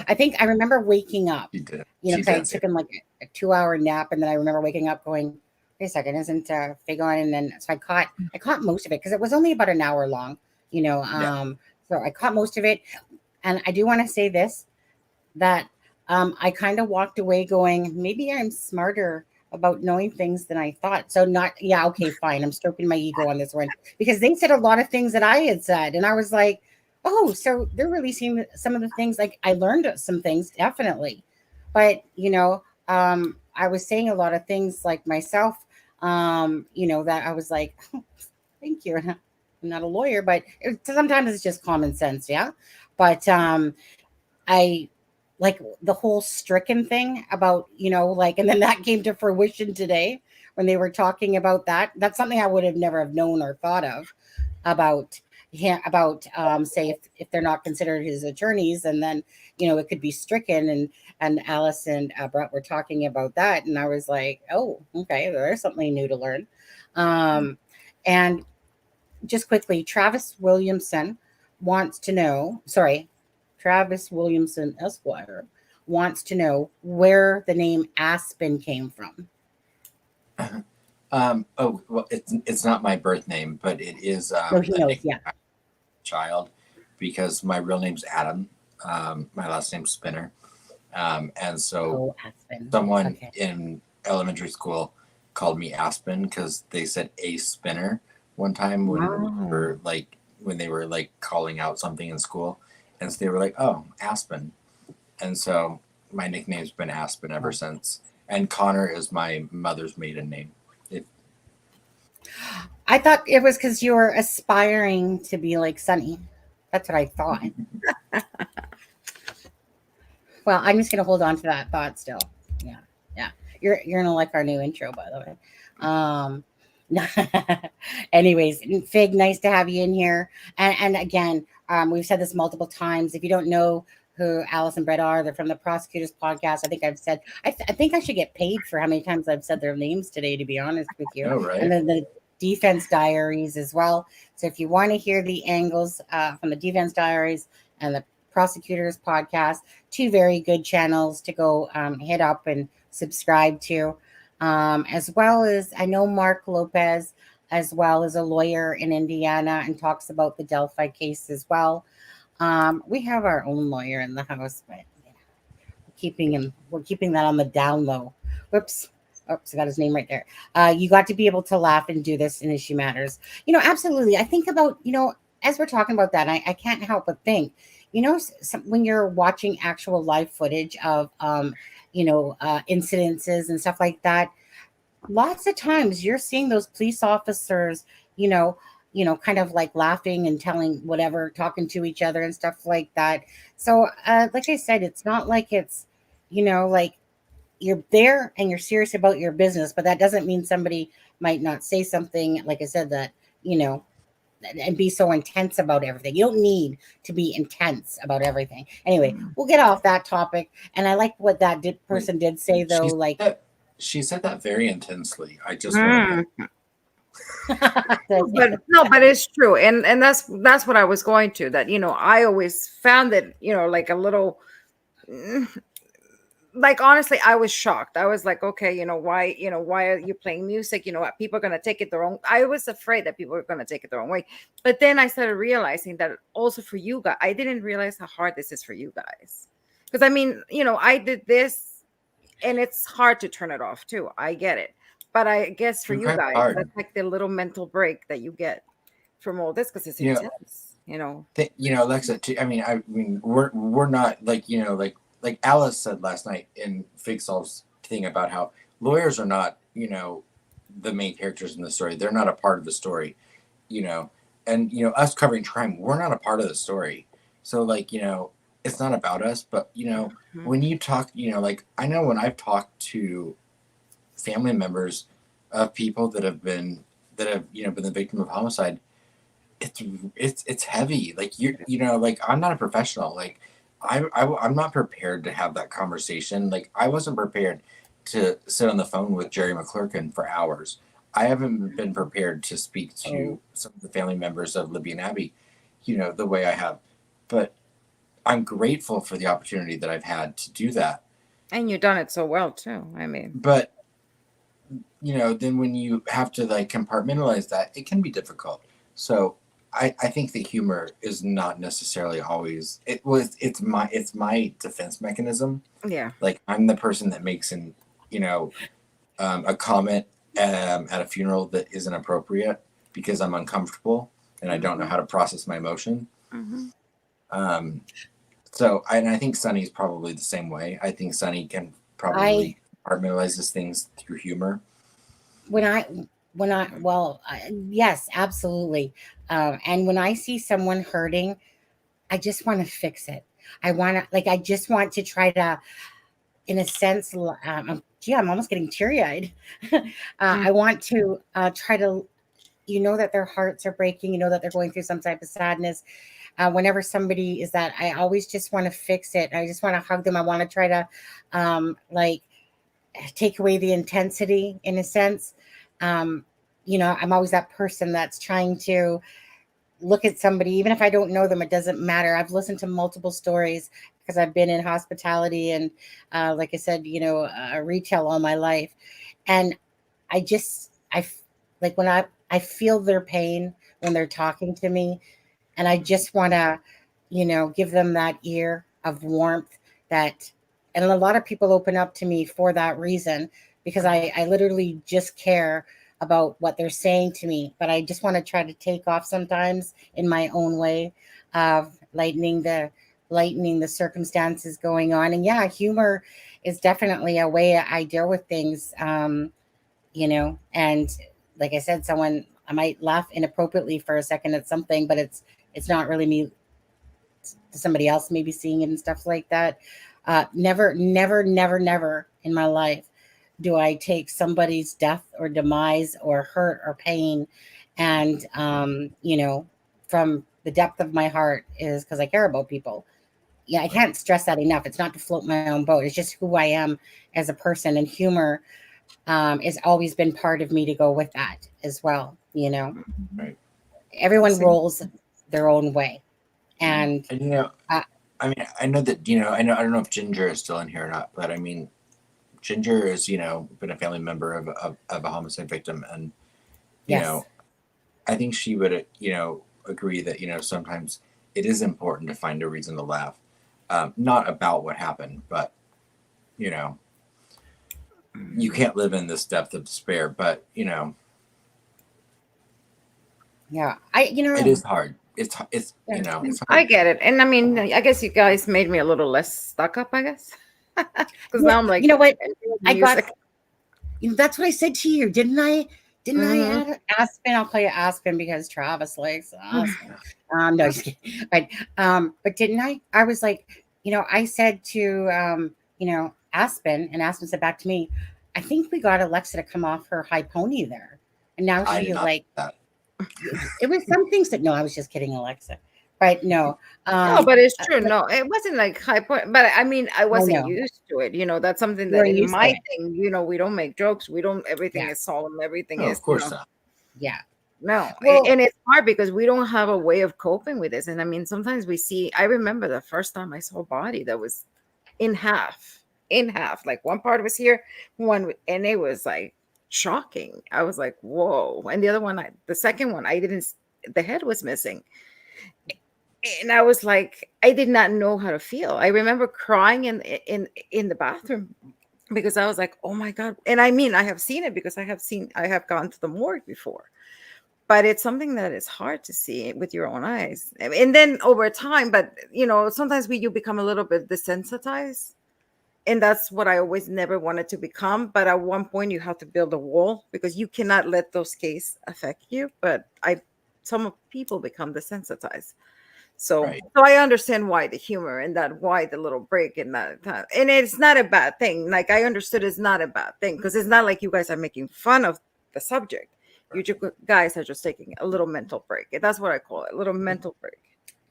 I think I remember waking up. She did. I took him like a 2-hour nap, and then I remember waking up going, "Wait a second, isn't Fig on?" And then so I caught most of it, because it was only about an hour long. So I caught most of it. And I do want to say this: that I kind of walked away going, maybe I'm smarter about knowing things than I thought. So okay, fine. I'm stroking my ego on this one because they said a lot of things that I had said. And I was like, oh, so they're releasing some of the things. Like I learned some things, definitely. But, I was saying a lot of things like myself, that I was like, oh, thank you. I'm not a lawyer, but sometimes it's just common sense. Yeah. But I like the whole stricken thing about, and then that came to fruition today when they were talking about that. That's something I would have never have known or thought of about say if they're not considered his attorneys, and then it could be stricken, and Alice and Brett were talking about that, and I was like, oh, okay, there's something new to learn. And just quickly, Travis Williamson Esquire wants to know where the name Aspen came from. Oh, well, it's not my birth name, but it is he knows, yeah. Child, because my real name's Adam. My last name's Spinner. And so someone in elementary school called me Aspen because they said a spinner one time when they were like calling out something in school. And so they were like, oh, Aspen. And so my nickname's been Aspen ever since. And Connor is my mother's maiden name. I thought it was because you were aspiring to be like Sunny. That's what I thought. Well, I'm just going to hold on to that thought still. Yeah. You're going to like our new intro, by the way. Anyways, Fig, nice to have you in here. And again, we've said this multiple times. If you don't know who Alice and Brett are, they're from the Prosecutors Podcast. I think I've said, I think I should get paid for how many times I've said their names today, to be honest with you. Oh, right. And then the Defense Diaries as well. So if you want to hear the angles from the Defense Diaries and the Prosecutors Podcast, two very good channels to go hit up and subscribe to. As well as, I know Mark Lopez as well as a lawyer in Indiana and talks about the Delphi case as well. We have our own lawyer in the house, but we're keeping that on the down low. Whoops. Oops, I got his name right there. You got to be able to laugh and do this in Issue Matters. Absolutely. I think about, as we're talking about that, I can't help but think, when you're watching actual live footage of, incidences and stuff like that, lots of times you're seeing those police officers, kind of like laughing and telling whatever, talking to each other and stuff like that. So, like I said, it's not like it's, like you're there and you're serious about your business, but that doesn't mean somebody might not say something, like I said, that, and be so intense about everything. You don't need to be intense about everything. Anyway, we'll get off that topic. And I like what that person did say, though. She said that very intensely. I just but it's true, and that's what I was going to. That I always found that like a little. Like, honestly, I was shocked. I was like, okay, why are you playing music? People are going to take it the wrong. I was afraid that people were going to take it the wrong way. But then I started realizing that also for you guys, I didn't realize how hard this is for you guys. Because I mean, I did this and it's hard to turn it off too. I get it. But I guess for you guys, that's like the little mental break that you get from all this because it's intense, Alexa, I mean, we're not like Alice said last night in Fig Solve's thing about how lawyers are not, the main characters in the story. They're not a part of the story, and, us covering crime, we're not a part of the story. So it's not about us, but, when you talk, I know when I've talked to family members of people that have been the victim of homicide, it's heavy. I'm not a professional. I'm not prepared to have that conversation. I wasn't prepared to sit on the phone with Jerry McClurkin for hours. I haven't been prepared to speak to some of the family members of Libby and Abby, the way I have. But I'm grateful for the opportunity that I've had to do that. And you've done it so well too. I mean, but then when you have to compartmentalize that, it can be difficult. So I think that humor is not necessarily always it's my defense mechanism. Yeah. Like I'm the person that makes a comment at a funeral that isn't appropriate because I'm uncomfortable and I don't know how to process my emotion. So I think Sunny's probably the same way. I think Sunny can probably compartmentalize these things through humor. Yes, absolutely. And when I see someone hurting, I just want to fix it. I just want to try to, in a sense, I'm almost getting teary eyed. I want to try to, that their hearts are breaking, that they're going through some type of sadness. Whenever somebody is that, I always just want to fix it. I just want to hug them. I want to try to, take away the intensity in a sense. I'm always that person that's trying to look at somebody, even if I don't know them, it doesn't matter. I've listened to multiple stories because I've been in hospitality and, like I said, retail all my life. And I feel their pain when they're talking to me. And I just want to, give them that ear of warmth and a lot of people open up to me for that reason, because I literally just care about what they're saying to me. But I just want to try to take off sometimes in my own way of lightening the circumstances going on. And yeah, humor is definitely a way I deal with things, and like I said, I might laugh inappropriately for a second at something, but it's not really me, somebody else maybe seeing it and stuff like that. Never in my life do I take somebody's death or demise or hurt or pain and, from the depth of my heart, is because I care about people. Yeah, I can't stress that enough. It's not to float my own boat. It's just who I am as a person, and humor has always been part of me to go with that as well. Right. Everyone rolls their own way, and I mean, I know that, I don't know if Ginger is still in here or not, but I mean, Ginger is, been a family member of a homicide victim. And, I think she would, agree that, sometimes it is important to find a reason to laugh. Not about what happened, but, you can't live in this depth of despair, but, yeah, it is hard. It's it's hard. I get it. And I mean, I guess you guys made me a little less stuck up, I guess. Because now I'm like, you know what? music. That's what I said to you, didn't I? Didn't I add Aspen? I'll call you Aspen because Travis likes Aspen. No, just kidding. But didn't I? I was like, I said to, Aspen, and Aspen said back to me, I think we got Alexa to come off her high pony there. And now she's like, that. It was some things that, no, I was just kidding, Alexa. But no. No, but it's true. No, it wasn't like high point. But I mean, I wasn't used to it. That's something that in my thing, we don't make jokes. We don't, everything is solemn. Everything is. Of course not. Yeah. No. And it's hard because we don't have a way of coping with this. And I mean, sometimes I remember the first time I saw a body that was in half. Like one part was here, and it was like shocking. I was like, whoa. And the other one, the second one, the head was missing. And I was like, I did not know how to feel. I remember crying in the bathroom because I was like, oh my God. And I mean, I have seen it because I have gone to the morgue before, but it's something that is hard to see with your own eyes. And then over time, but sometimes you become a little bit desensitized. And that's what I always never wanted to become. But at one point you have to build a wall because you cannot let those cases affect you. But some people become desensitized. So I understand why the humor and why the little break and that. And it's not a bad thing. Like I understood it's not a bad thing because it's not like you guys are making fun of the subject. You guys are just taking a little mental break. That's what I call it, a little mental break.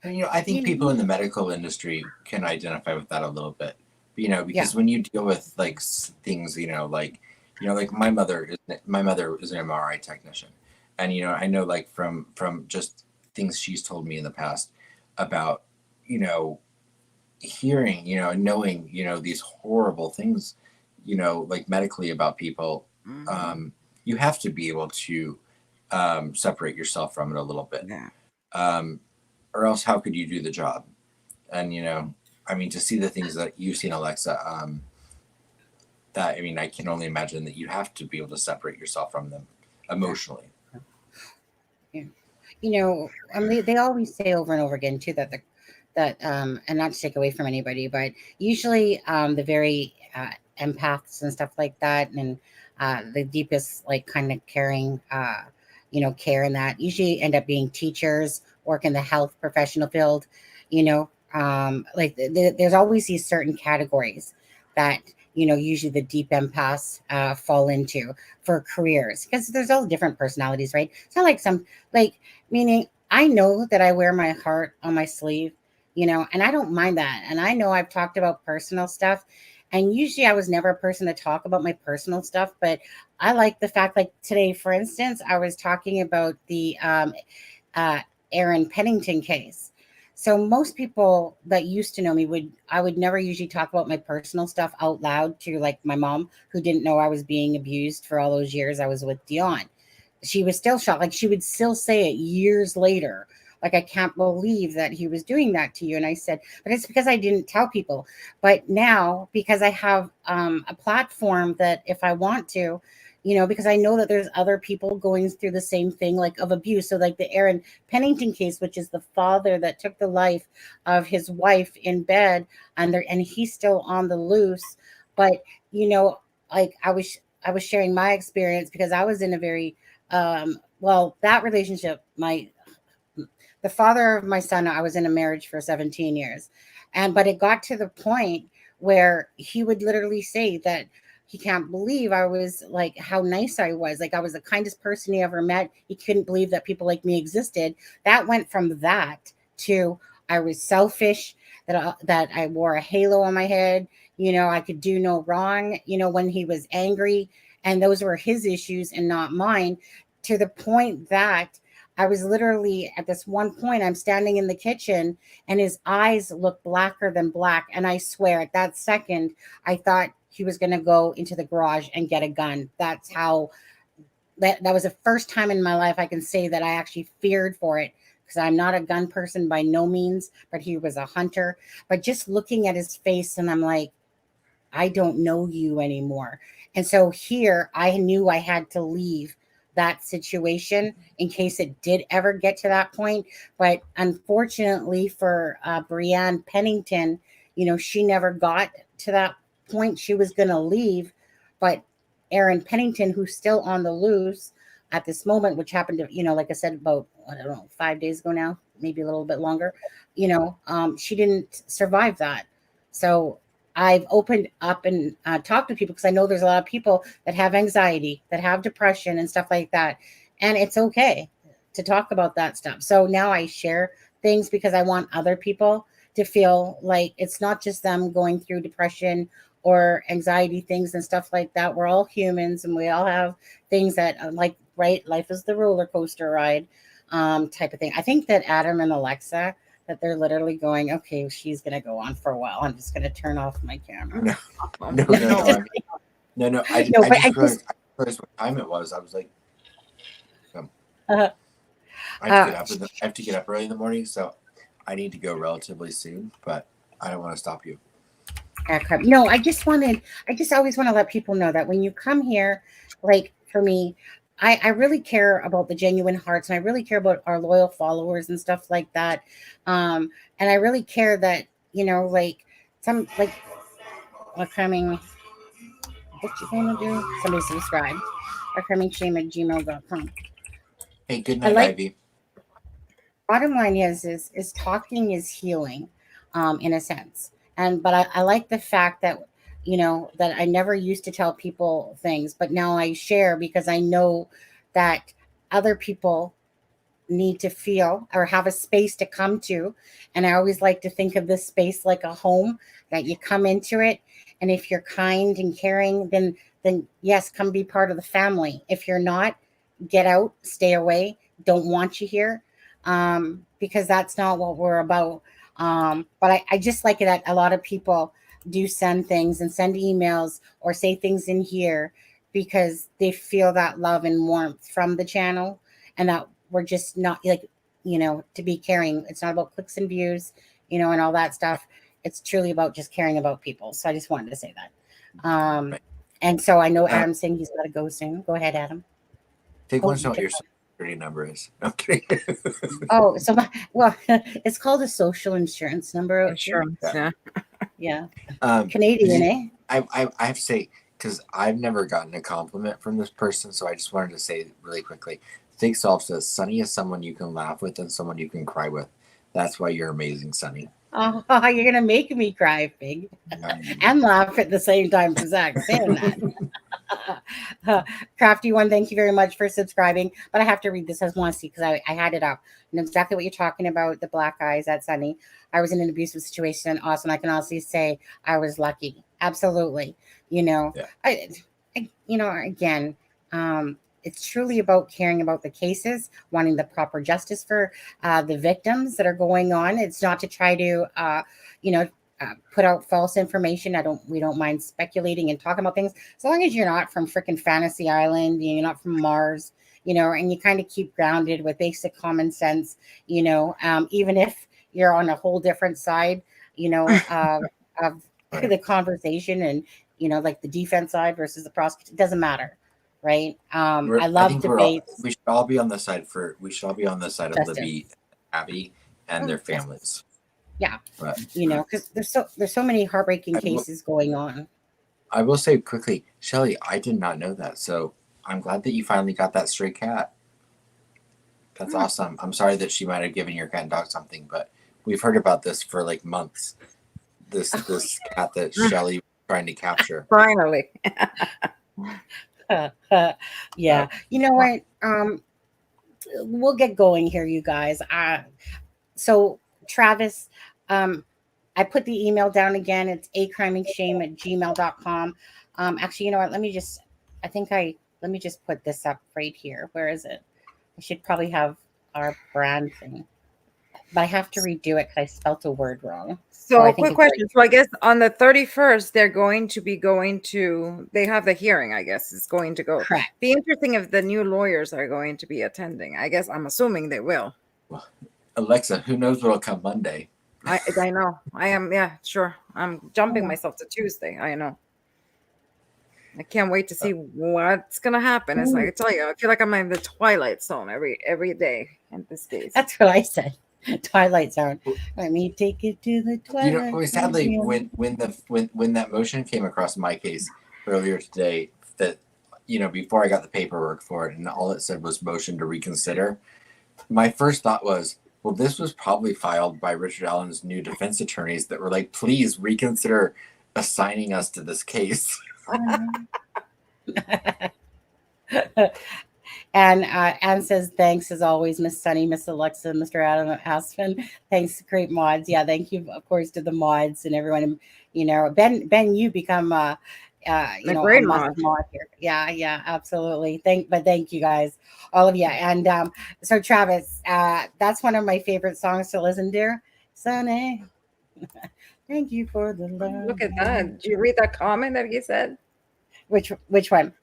And, I think people in the medical industry can identify with that a little bit. Because when you deal with like things, like my mother is an MRI technician, and I know like from just things she's told me in the past about hearing knowing these horrible things like medically about people. You have to be able to separate yourself from it a little bit. or else how could you do the job? And I mean, to see the things that you've seen, Alexa, that, I mean, I can only imagine that you have to be able to separate yourself from them emotionally. They always say over and over again too that and not to take away from anybody, but usually the very empaths and stuff like that, and the deepest like kind of caring care in that usually end up being teachers, work in the health professional field. There's always these certain categories that usually the deep empaths fall into for careers, because there's all different personalities, right? It's not like meaning I know that I wear my heart on my sleeve, and I don't mind that. And I know I've talked about personal stuff, and usually I was never a person to talk about my personal stuff, but I like the fact, like today, for instance, I was talking about the Aaron Pennington case. So most people that used to know me I would never usually talk about my personal stuff out loud to like my mom, who didn't know I was being abused for all those years I was with Dion. She was still shocked. Like she would still say it years later. Like, I can't believe that he was doing that to you. And I said, but it's because I didn't tell people. But now, because I have a platform that if I want to, because I know that there's other people going through the same thing, like of abuse. So like the Aaron Pennington case, which is the father that took the life of his wife in bed, and he's still on the loose. But, like I was sharing my experience because I was in a very, that relationship, the father of my son, I was in a marriage for 17 years. But it got to the point where he would literally say that he can't believe I was like, how nice I was. Like, I was the kindest person he ever met. He couldn't believe that people like me existed. That went from that to I was selfish, that I wore a halo on my head. I could do no wrong, when he was angry. And those were his issues and not mine, to the point that I was literally at this one point, I'm standing in the kitchen and his eyes looked blacker than black. And I swear at that second, I thought he was going to go into the garage and get a gun. That's how, that was the first time in my life I can say that I actually feared for it, because I'm not a gun person by no means, but he was a hunter. But just looking at his face, and I'm like, I don't know you anymore. And so here I knew I had to leave that situation in case it did ever get to that point. But unfortunately for Brianne Pennington, she never got to that point. She was going to leave, but Aaron Pennington, who's still on the loose at this moment, which happened to, like I said, about, I don't know, 5 days ago now, maybe a little bit longer, she didn't survive that. So I've opened up and talked to people, because I know there's a lot of people that have anxiety, that have depression and stuff like that. And it's okay to talk about that stuff. So now I share things because I want other people to feel like it's not just them going through depression or anxiety things and stuff like that. We're all humans, and we all have things that right? Life is the roller coaster ride type of thing. I think that Adam and Alexa, that they're literally going, okay, she's going to go on for a while. I'm just going to turn off my camera. No. I just realized what time it was. I was like, I have to get up early in the morning, so I need to go relatively soon, but I don't want to stop you. No, I just always want to let people know that when you come here, like for me, I really care about the genuine hearts, and I really care about our loyal followers and stuff like that. And I really care that, we're coming, what you gonna do? Somebody subscribe. comingshame@gmail.com. Hey, good night, Ivy. Bottom line is talking is healing, in a sense. But I like the fact that, that I never used to tell people things, but now I share, because I know that other people need to feel or have a space to come to. And I always like to think of this space like a home, that you come into it. And if you're kind and caring, then yes, come be part of the family. If you're not, get out, stay away, don't want you here, because that's not what we're about. But I just like it that a lot of people do send things and send emails or say things in here, because they feel that love and warmth from the channel, and that we're just not like, to be caring. It's not about clicks and views, and all that stuff. It's truly about just caring about people. So I just wanted to say that. Right. And so I know Adam's saying he's got to go soon. Go ahead, Adam. Take one to know what your social security number is. Okay. Oh, so it's called a social insurance number. Insurance, yeah. Yeah. Um, Canadian, eh? I have to say, because I've never gotten a compliment from this person, so I just wanted to say really quickly. Think Solve says, Sunny is someone you can laugh with and someone you can cry with. That's why you're amazing, Sunny. Oh, you're going to make me cry, Big. And laugh at the same time for Zach saying that. Crafty One, thank you very much for subscribing. But I have to read this. I want to see because I had it up. I know exactly what you're talking about, the black eyes at Sunny. I was in an abusive situation and awesome. I can honestly say I was lucky. Absolutely. Yeah. Again, it's truly about caring about the cases, wanting the proper justice for the victims that are going on. It's not to try to, put out false information. We don't mind speculating and talking about things as long as you're not from freaking Fantasy Island, you're not from Mars, and you kind of keep grounded with basic common sense, even if you're on a whole different side, of the conversation and, like the defense side versus the prosecution. It doesn't matter. Right. I love debates. We should all be on the side of Libby, Abby, and their families. Yeah. But, because there's so many heartbreaking cases going on. I will say quickly, Shelly, I did not know that. So I'm glad that you finally got that stray cat. That's awesome. I'm sorry that she might have given your cat and dog something, but we've heard about this for like months. This cat that Shelly was trying to capture. Finally. Yeah. You know what? We'll get going here, you guys. So Travis, I put the email down again. It's acrimingshame@gmail.com. Actually, you know what? Let me just put this up right here. Where is it? I should probably have our brand thing, but I have to redo it because I spelt a word wrong. So quick question. So I guess on the 31st, they're going to they have the hearing, I guess, is going to go. Correct. Be interesting if the new lawyers are going to be attending. I guess I'm assuming they will. Well, Alexa, who knows what'll come Monday? I know. I am. Yeah, sure. I'm jumping myself to Tuesday. I know. I can't wait to see what's going to happen. It's like, I tell you, I feel like I'm in the Twilight Zone every day in this case. That's what I said. Twilight Zone. Let me take you to the Twilight. Sadly, when that motion came across my case earlier today, that before I got the paperwork for it, and all it said was motion to reconsider, my first thought was, well, this was probably filed by Richard Allen's new defense attorneys that were like, please reconsider assigning us to this case. And Anne says, thanks as always, Miss Sunny, Miss Alexa, Mr. Adam Aspen. Thanks, great mods. Yeah, thank you, of course, to the mods and everyone. Ben, you become a great mod here. Yeah, absolutely. Thank you guys, all of you. And so Travis, that's one of my favorite songs to listen to. Sunny, thank you for the love. Look at that. Did you read that comment that he said? Which one?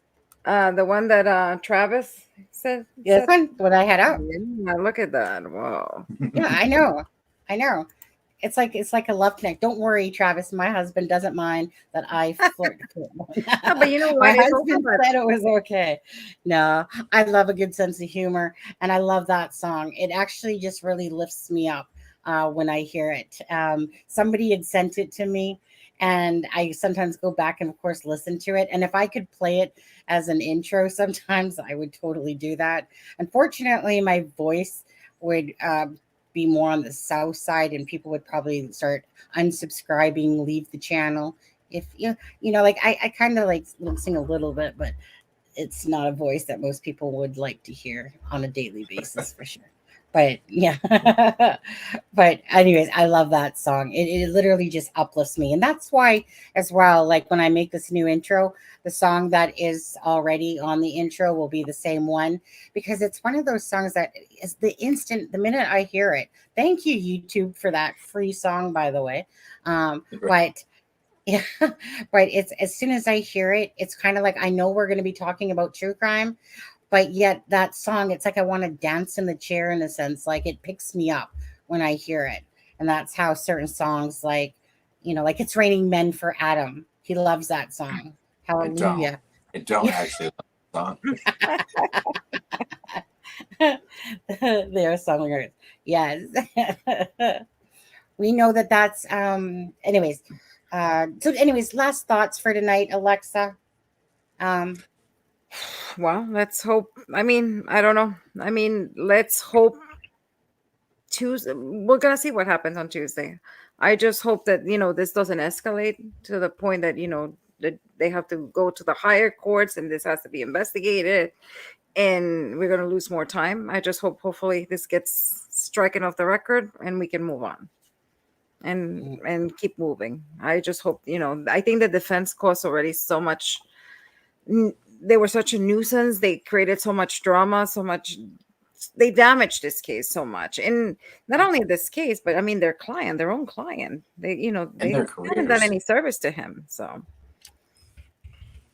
The one that Travis said. This one, what I had out. Yeah, look at that. Whoa. Yeah, I know. It's like a love connect. Don't worry, Travis. My husband doesn't mind that I flirt. No, but you know what? My husband said it was okay. No, I love a good sense of humor, and I love that song. It actually just really lifts me up when I hear it. Somebody had sent it to me, and I sometimes go back and, of course, listen to it. And if I could play it as an intro, sometimes I would totally do that. Unfortunately, my voice would be more on the south side, and people would probably start unsubscribing, leave the channel. If like I kind of like sing a little bit, but it's not a voice that most people would like to hear on a daily basis for sure. But yeah, but anyways, I love that song. It literally just uplifts me. And that's why as well, like when I make this new intro, the song that is already on the intro will be the same one, because it's one of those songs that is the minute I hear it. Thank you, YouTube, for that free song, by the way. But yeah, but it's as soon as I hear it, it's kind of like I know we're going to be talking about true crime. but yet that song, it's like I want to dance in the chair in a sense. Like it picks me up when I hear it. And that's how certain songs, like, like It's Raining Men for Adam. He loves that song. Hallelujah. I don't actually love the song. They're songwriters. Yes. We know that that's anyways. Last thoughts for tonight, Alexa. Well, let's hope. I mean, I don't know. I mean, let's hope Tuesday. We're gonna see what happens on Tuesday. I just hope that this doesn't escalate to the point that that they have to go to the higher courts and this has to be investigated, and we're gonna lose more time. I just hope, hopefully, this gets stricken off the record and we can move on and keep moving. I just hope. I think the defense caused already so much. They were such a nuisance. They created so much drama, so much. They damaged this case so much, and not only this case, but I mean their own client. They haven't done any service to him. So,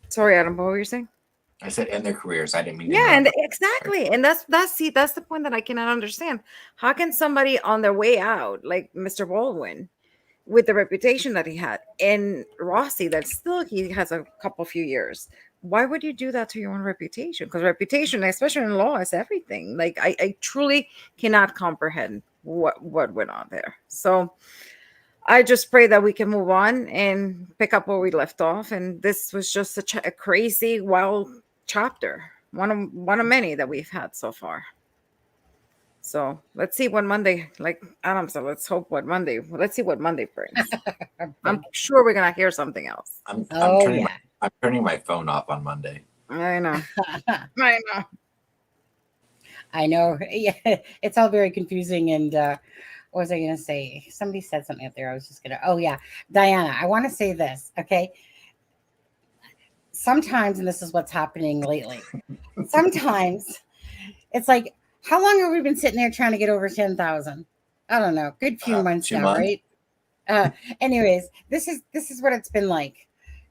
sorry, Adam, what were you saying? I said in their careers. I didn't mean. Yeah, and exactly, and that's the point that I cannot understand. How can somebody on their way out, like Mr. Baldwin, with the reputation that he had, and Rossi, that still he has a few years. Why would you do that to your own reputation? Because reputation, especially in law, is everything. Like I truly cannot comprehend what went on there. So I just pray that we can move on and pick up where we left off. And this was just a crazy, wild chapter, one of many that we've had so far. So let's see what Monday, like Adam said, let's see what Monday brings. I'm sure we're going to hear something else. I'm turning my phone off on Monday. I know. I know. Yeah, it's all very confusing. And what was I going to say? Somebody said something up there. I was just going to, oh yeah. Diana, I want to say this. Okay. Sometimes, and this is what's happening lately. Sometimes it's like, how long have we been sitting there trying to get over 10,000? I don't know. Good few months now, right? Anyways, this is what it's been like.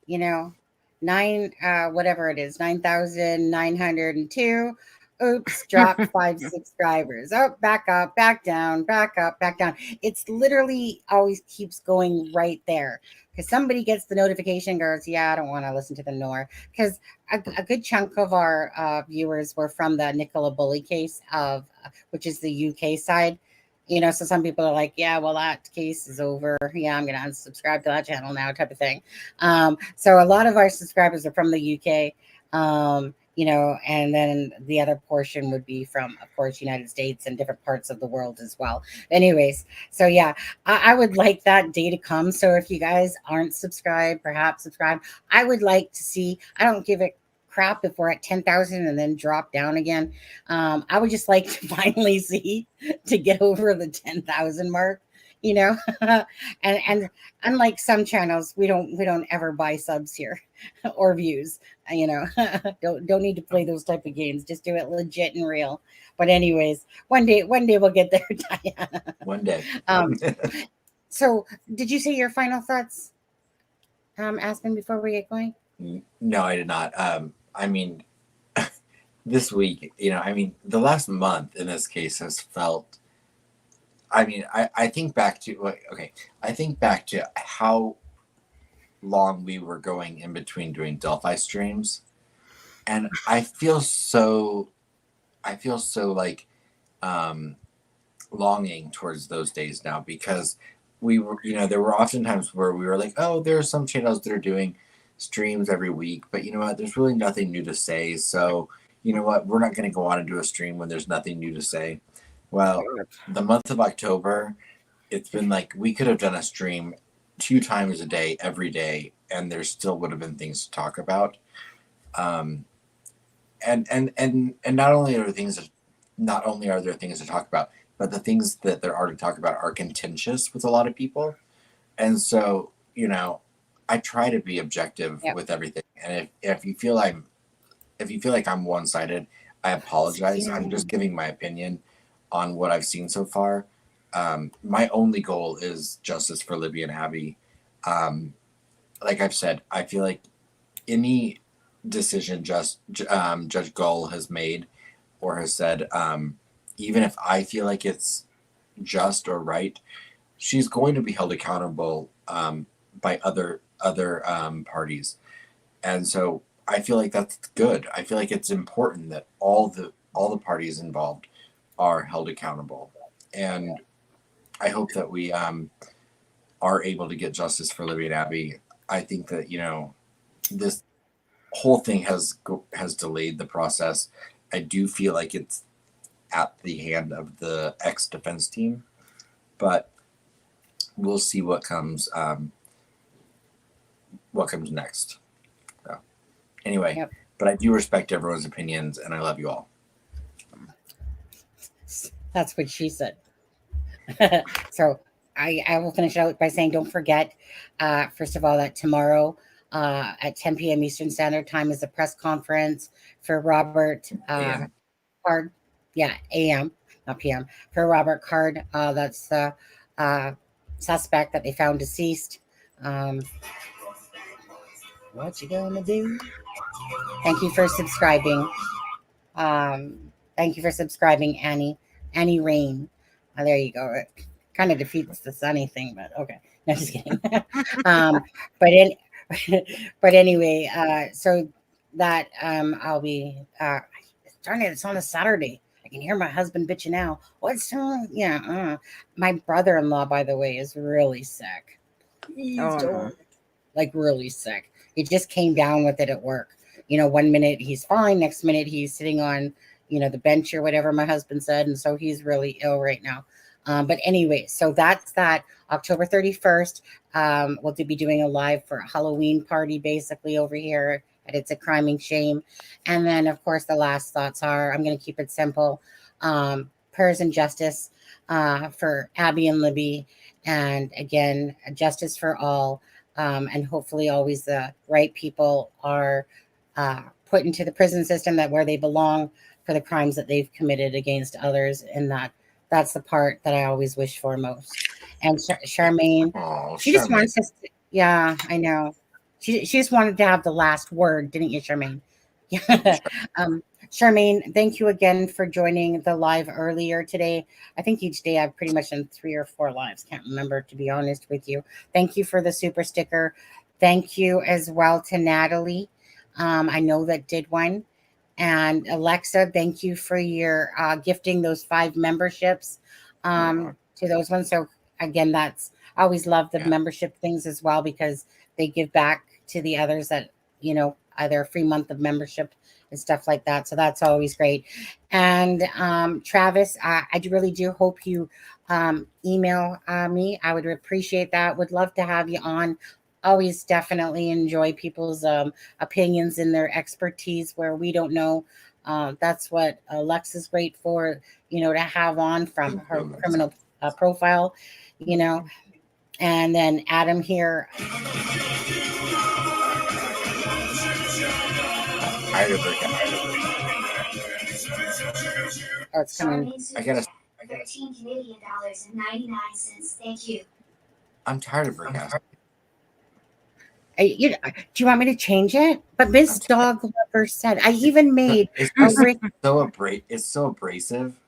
9,902. Oops, dropped 5 subscribers. Oh, back up, back down, back up, back down. It's literally always keeps going right there. Because somebody gets the notification, goes, yeah, I don't want to listen to them no more. Because a good chunk of our viewers were from the Nicola Bully case, which is the UK side. So some people are like, yeah, well, that case is over. Yeah, I'm going to unsubscribe to that channel now, type of thing. So a lot of our subscribers are from the UK. And then the other portion would be from, of course, United States and different parts of the world as well. Anyways, so yeah, I would like that day to come. So if you guys aren't subscribed, perhaps subscribe. I would like to see, I don't give a crap if we're at 10,000 and then drop down again. I would just like to finally see to get over the 10,000 mark. And unlike some channels, we don't ever buy subs here or views. Don't need to play those type of games. Just do it legit and real. But anyways, one day we'll get there, Diana. One day. So did you say your final thoughts, Aspen, before we get going? No, I did not. I mean, this week, the last month in this case has felt. I think back to I think back to how long we were going in between doing Delphi streams, and I feel so like longing towards those days now, because we were there were often times where we were like, oh, there are some channels that are doing streams every week, but you know what, there's really nothing new to say, so you know what, we're not going to go on and do a stream when there's nothing new to say. Well, the month of October, it's been like we could have done a stream 2 times a day, every day, and there still would have been things to talk about. And not only are there things to talk about, but the things that there are to talk about are contentious with a lot of people. And so, I try to be objective with everything. And if you feel like I'm one-sided, I apologize. I'm just giving my opinion on what I've seen so far. My only goal is justice for Libby and Abby. Like I've said, I feel like any decision Judge Gull has made or has said, even if I feel like it's just or right, she's going to be held accountable by other parties. And so I feel like that's good. I feel like it's important that all the parties involved are held accountable. And I hope that we are able to get justice for Libby and Abby. I think that, this whole thing has delayed the process. I do feel like it's at the hand of the ex-defense team, but we'll see what comes next. So, anyway, Yep. But I do respect everyone's opinions, and I love you all. That's what she said. So I will finish out by saying, don't forget, first of all, that tomorrow at 10 p.m. Eastern Standard Time is a press conference for Robert AM. Card. Yeah, AM, not PM. For Robert Card. That's the suspect that they found deceased. What you gonna do? Thank you for subscribing. Thank you for subscribing, Annie Rain. There you go. It kind of defeats the Sunny thing, but okay. No, just kidding. But anyway, so that I'll be darn it, it's on a Saturday. I can hear my husband bitching now. What's wrong? Yeah. My brother-in-law, by the way, is really sick. He's like really sick. He just came down with it at work. 1 minute he's fine, next minute he's sitting on, the bench or whatever my husband said. And so he's really ill right now. But anyway, so that's that. October 31st, we'll be doing a live for a Halloween party basically over here at It's a Crime and Shame. And then, of course, the last thoughts are, I'm going to keep it simple. Prayers and justice for Abby and Libby. And again, justice for all. And hopefully always the right people are put into the prison system where they belong for the crimes that they've committed against others. And that's the part that I always wish for most. And Charmaine, she just wants us to, yeah, I know. She just wanted to have the last word, didn't you, Charmaine? Yeah. Charmaine, thank you again for joining the live earlier today. I think each day I've pretty much done 3 or 4 lives. Can't remember, to be honest with you. Thank you for the super sticker. Thank you as well to Natalie. I know that did one. And Alexa, thank you for your gifting those 5 memberships to those ones. So again, I always love the membership things as well, because they give back to the others that, either a free month of membership and stuff like that. So that's always great. And Travis, I really do hope you email me. I would appreciate that. Would love to have you on. Always definitely enjoy people's opinions and their expertise where we don't know. That's what Alexa's great for, to have on from her criminal profile, And then Adam here. Oh, it's coming. I gotta. $13 Canadian and 99 cents. Thank you. I'm tired of recasting. Do you want me to change it? But Miss Dog Lover said I even made it's so abrasive.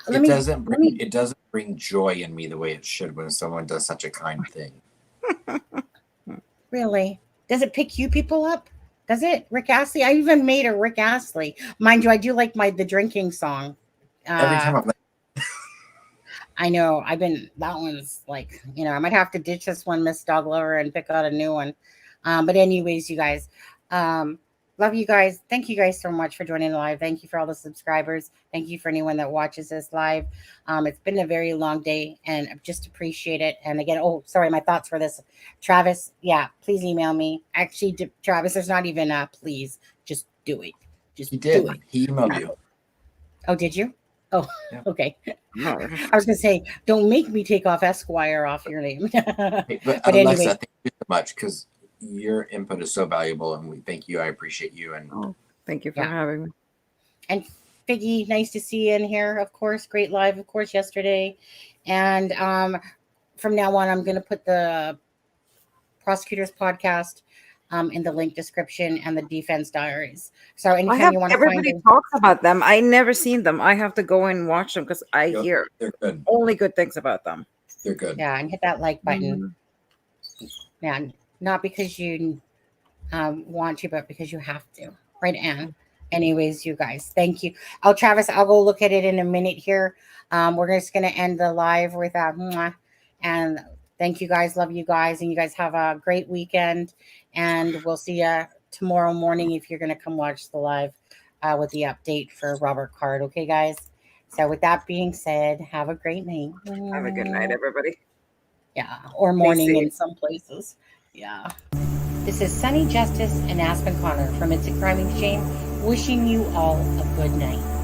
It doesn't bring joy in me the way it should when someone does such a kind thing. Really? Does it pick you people up? Does it? Rick Astley? I even made a Rick Astley. Mind you, I do like the drinking song. Every time I'm like, I know. That one's like, I might have to ditch this one, Miss Dog Lover, and pick out a new one. But anyways, you guys, love you guys. Thank you guys so much for joining live. Thank you for all the subscribers. Thank you for anyone that watches this live. It's been a very long day and I just appreciate it. And again, sorry, my thoughts for this. Travis, yeah, please email me. Actually, Travis, there's not even a please. Just do it. He did. He emailed you. Oh, did you? Oh, yeah. Okay. I was going to say, don't make me take off Esquire off your name. But Alexa, anyway. Thank you so much, because your input is so valuable, and we thank you. I appreciate you. And thank you for having me. And Figgy, nice to see you in here. Of course, great live, of course, yesterday. And from now on, I'm going to put the Prosecutors Podcast in the link description and the defense diaries. So I anytime have you want to find everybody them, talks about them. I never seen them. I have to go and watch them because I Yep, hear they're good. only good things about them. They're good. yeah, and hit that like button. Mhm. Yeah, not because you want to, but because you have to. Right, Anne? Anyways, you guys, thank you. Oh, Travis, I'll go look at it in a minute here. We're just going to end the live with a mwah. And thank you guys. Love you guys. And you guys have a great weekend. And we'll see you tomorrow morning if you're going to come watch the live with the update for Robert Card. Okay, guys? So with that being said, have a great night. Have a good night, everybody. Yeah, or morning in some places. Yeah. This is Sunny Justice and Aspen Connor from It's a Crime and Shame, wishing you all a good night.